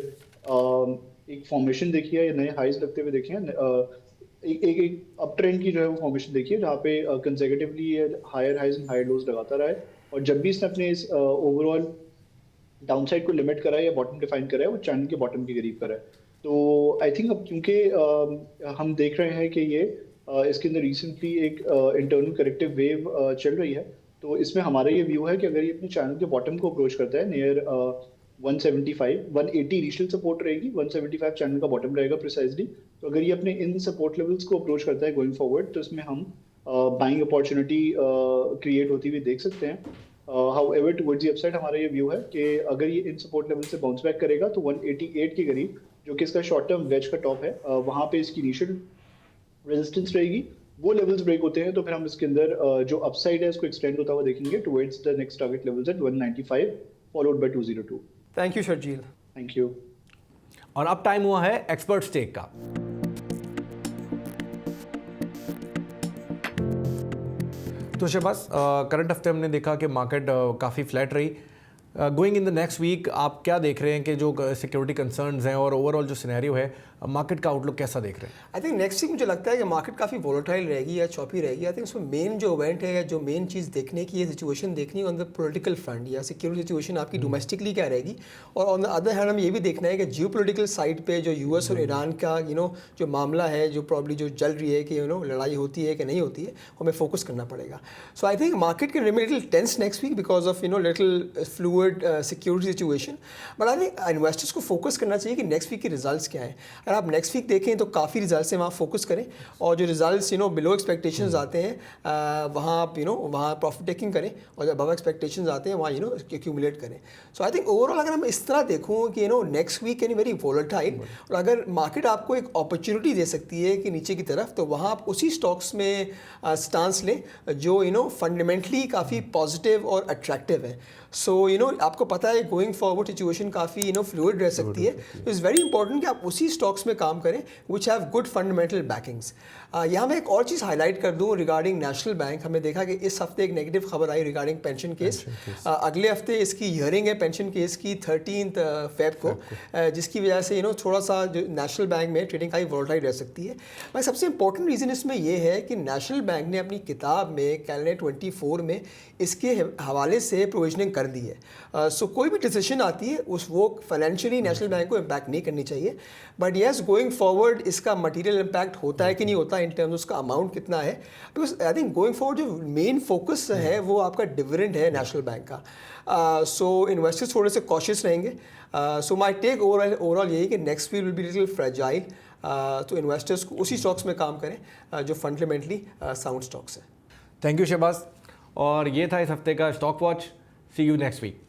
एक फॉर्मेशन देखी है, नए हाइज लगते हुए देखे हैं, एक अप ट्रेंड की जो है वो फॉर्मेशन देखी है, जहाँ पे consecutively higher highs and higher lows लगाता रहा है। और जब भी इसने अपने इस ओवरऑल डाउनसाइड को लिमिट करा है या बॉटम डिफाइन करा है वो चैनल के बॉटम के करीब करा है। तो आई थिंक अब क्योंकि हम देख रहे हैं कि ये इसके अंदर रिसेंटली एक इंटरनल करेक्टिव वेव चल रही है, तो इसमें हमारा ये व्यू है कि अगर ये अपने चैनल के बॉटम को अप्रोच करता है नियर 175 180 इनिशियल सपोर्ट रहेगी, 175 चैनल का बॉटम रहेगा प्रिसाइजली। तो अगर ये अपने इन सपोर्ट लेवल्स को अप्रोच करता है गोइंग फॉरवर्ड तो इसमें हम बाइंग अपॉर्चुनिटी क्रिएट होती हुई देख सकते हैं। हाउएवर टुवर्ड्स द अपसाइड हमारा ये व्यू है कि अगर ये इन सपोर्ट लेवल से बाउंस बैक करेगा तो 188 के करीब, जो कि इसका शॉर्ट टर्म वेज का टॉप है, वहाँ पे इसकी इनिशियल रेजिस्टेंस रहेगी। वो लेवल्स ब्रेक होते हैं तो फिर हम इसके अंदर जो अपसाइड है इसको एक्सटेंड होता हुआ देखेंगे towards the next target levels at 195 followed by 202। Thank you Sharjeel. Thank you. और अब टाइम हुआ है एक्सपर्ट टेक का। तो शहबाज, करंट हफ्ते हमने देखा कि मार्केट काफ़ी फ्लैट रही। Going in the next week आप क्या देख रहे हैं कि जो सिक्योरिटी कंसर्न्स हैं और ओवरऑल जो सिनेरियो है मार्केट का आउटलुक कैसा देख रहे हैं? आई थिंक नेक्स्ट वीक मुझे लगता है कि मार्केट काफ़ी वोलेटाइल रहेगी या चॉपी रहेगी। आई थिंक उसमें मेन जो इवेंट है या जो मेन चीज़ देखने की है, सिचुएशन देखनी है ऑन द पॉलिटिकल फ्रंट या सिक्योरिटी सिचुएशन आपकी डोमेस्टिकली क्या रहेगी। और ऑन द अदर हैंड हमें ये भी देखना है कि जियो पोलिटिकल साइड पे जो US और ईरान का जो मामला है, जो प्रॉब्ली जो चल रही है कि लड़ाई होती है कि नहीं होती है, हमें फोकस करना पड़ेगा। So I think market can remain little tense next week because of little fluid security situation. But I think investors को फोकस करना चाहिए कि नेक्स्ट वीक के रिजल्ट्स क्या है। अगर आप नेक्स्ट वीक देखें तो काफ़ी रिजल्ट्स हैं, वहाँ फोकस करें और जो रिजल्ट्स बिलो एक्सपेक्टेशंस आते हैं वहाँ आप वहाँ प्रॉफिट टेकिंग करें, और जब अबव एक्सपेक्टेशंस आते हैं वहाँ एक्यूमुलेट करें। सो आई थिंक ओवरऑल अगर हम इस तरह देखूँ कि next week can very volatile, और अगर मार्केट आपको एक अपॉर्चुनिटी दे सकती है कि नीचे की तरफ, तो वहाँ आप उसी स्टॉक्स में स्टांस लें जो फंडामेंटली काफ़ी पॉजिटिव और अट्रैक्टिव है। सो आपको पता है गोइंग फॉरवर्ड सिचुएशन काफ़ी फ्लूइड रह सकती है, तो इट्स वेरी इंपॉर्टेंट कि आप उसी स्टॉक्स में काम करें विच हैव गुड फंडामेंटल बैकिंग्स। यहाँ मैं एक और चीज़ हाईलाइट कर दूँ रिगार्डिंग नेशनल बैंक। हमने देखा कि इस हफ्ते एक नेगेटिव खबर आई रिगार्डिंग पेंशन केस। अगले हफ्ते इसकी हियरिंग है पेंशन केस की 13 फेब को, जिसकी वजह से थोड़ा सा जो नेशनल बैंक में ट्रेडिंग काफ़ी वॉलेटाइल रह सकती है। भाई सबसे इंपॉर्टेंट रीज़न इसमें यह है कि नेशनल बैंक ने अपनी किताब में कैलेंडर 24 में इसके हवाले से प्रोविजनिंग कर दी है। सो कोई भी डिसीजन आती है वो फाइनेंशियली नेशनल बैंक को इम्पैक्ट नहीं करनी चाहिए, बट येस गोइंग फॉरवर्ड इसका मटीरियल इम्पैक्ट होता है कि नहीं होता इन टर्म्स उसका अमाउंट कितना है, because I think going forward जो मेन फोकस है वो आपका डिविडेंड है नेशनल बैंक का। सो इन्वेस्टर्स थोड़े से कॉशियस रहेंगे। सो माई टेक ओवरऑल यही कि next week will be little fragile, तो इन्वेस्टर्स को उसी स्टॉक्स में काम करें जो फंडामेंटली साउंड स्टॉक्स हैं। थैंक यू शहबाज, और ये था इस हफ्ते का stock watch. See you next week.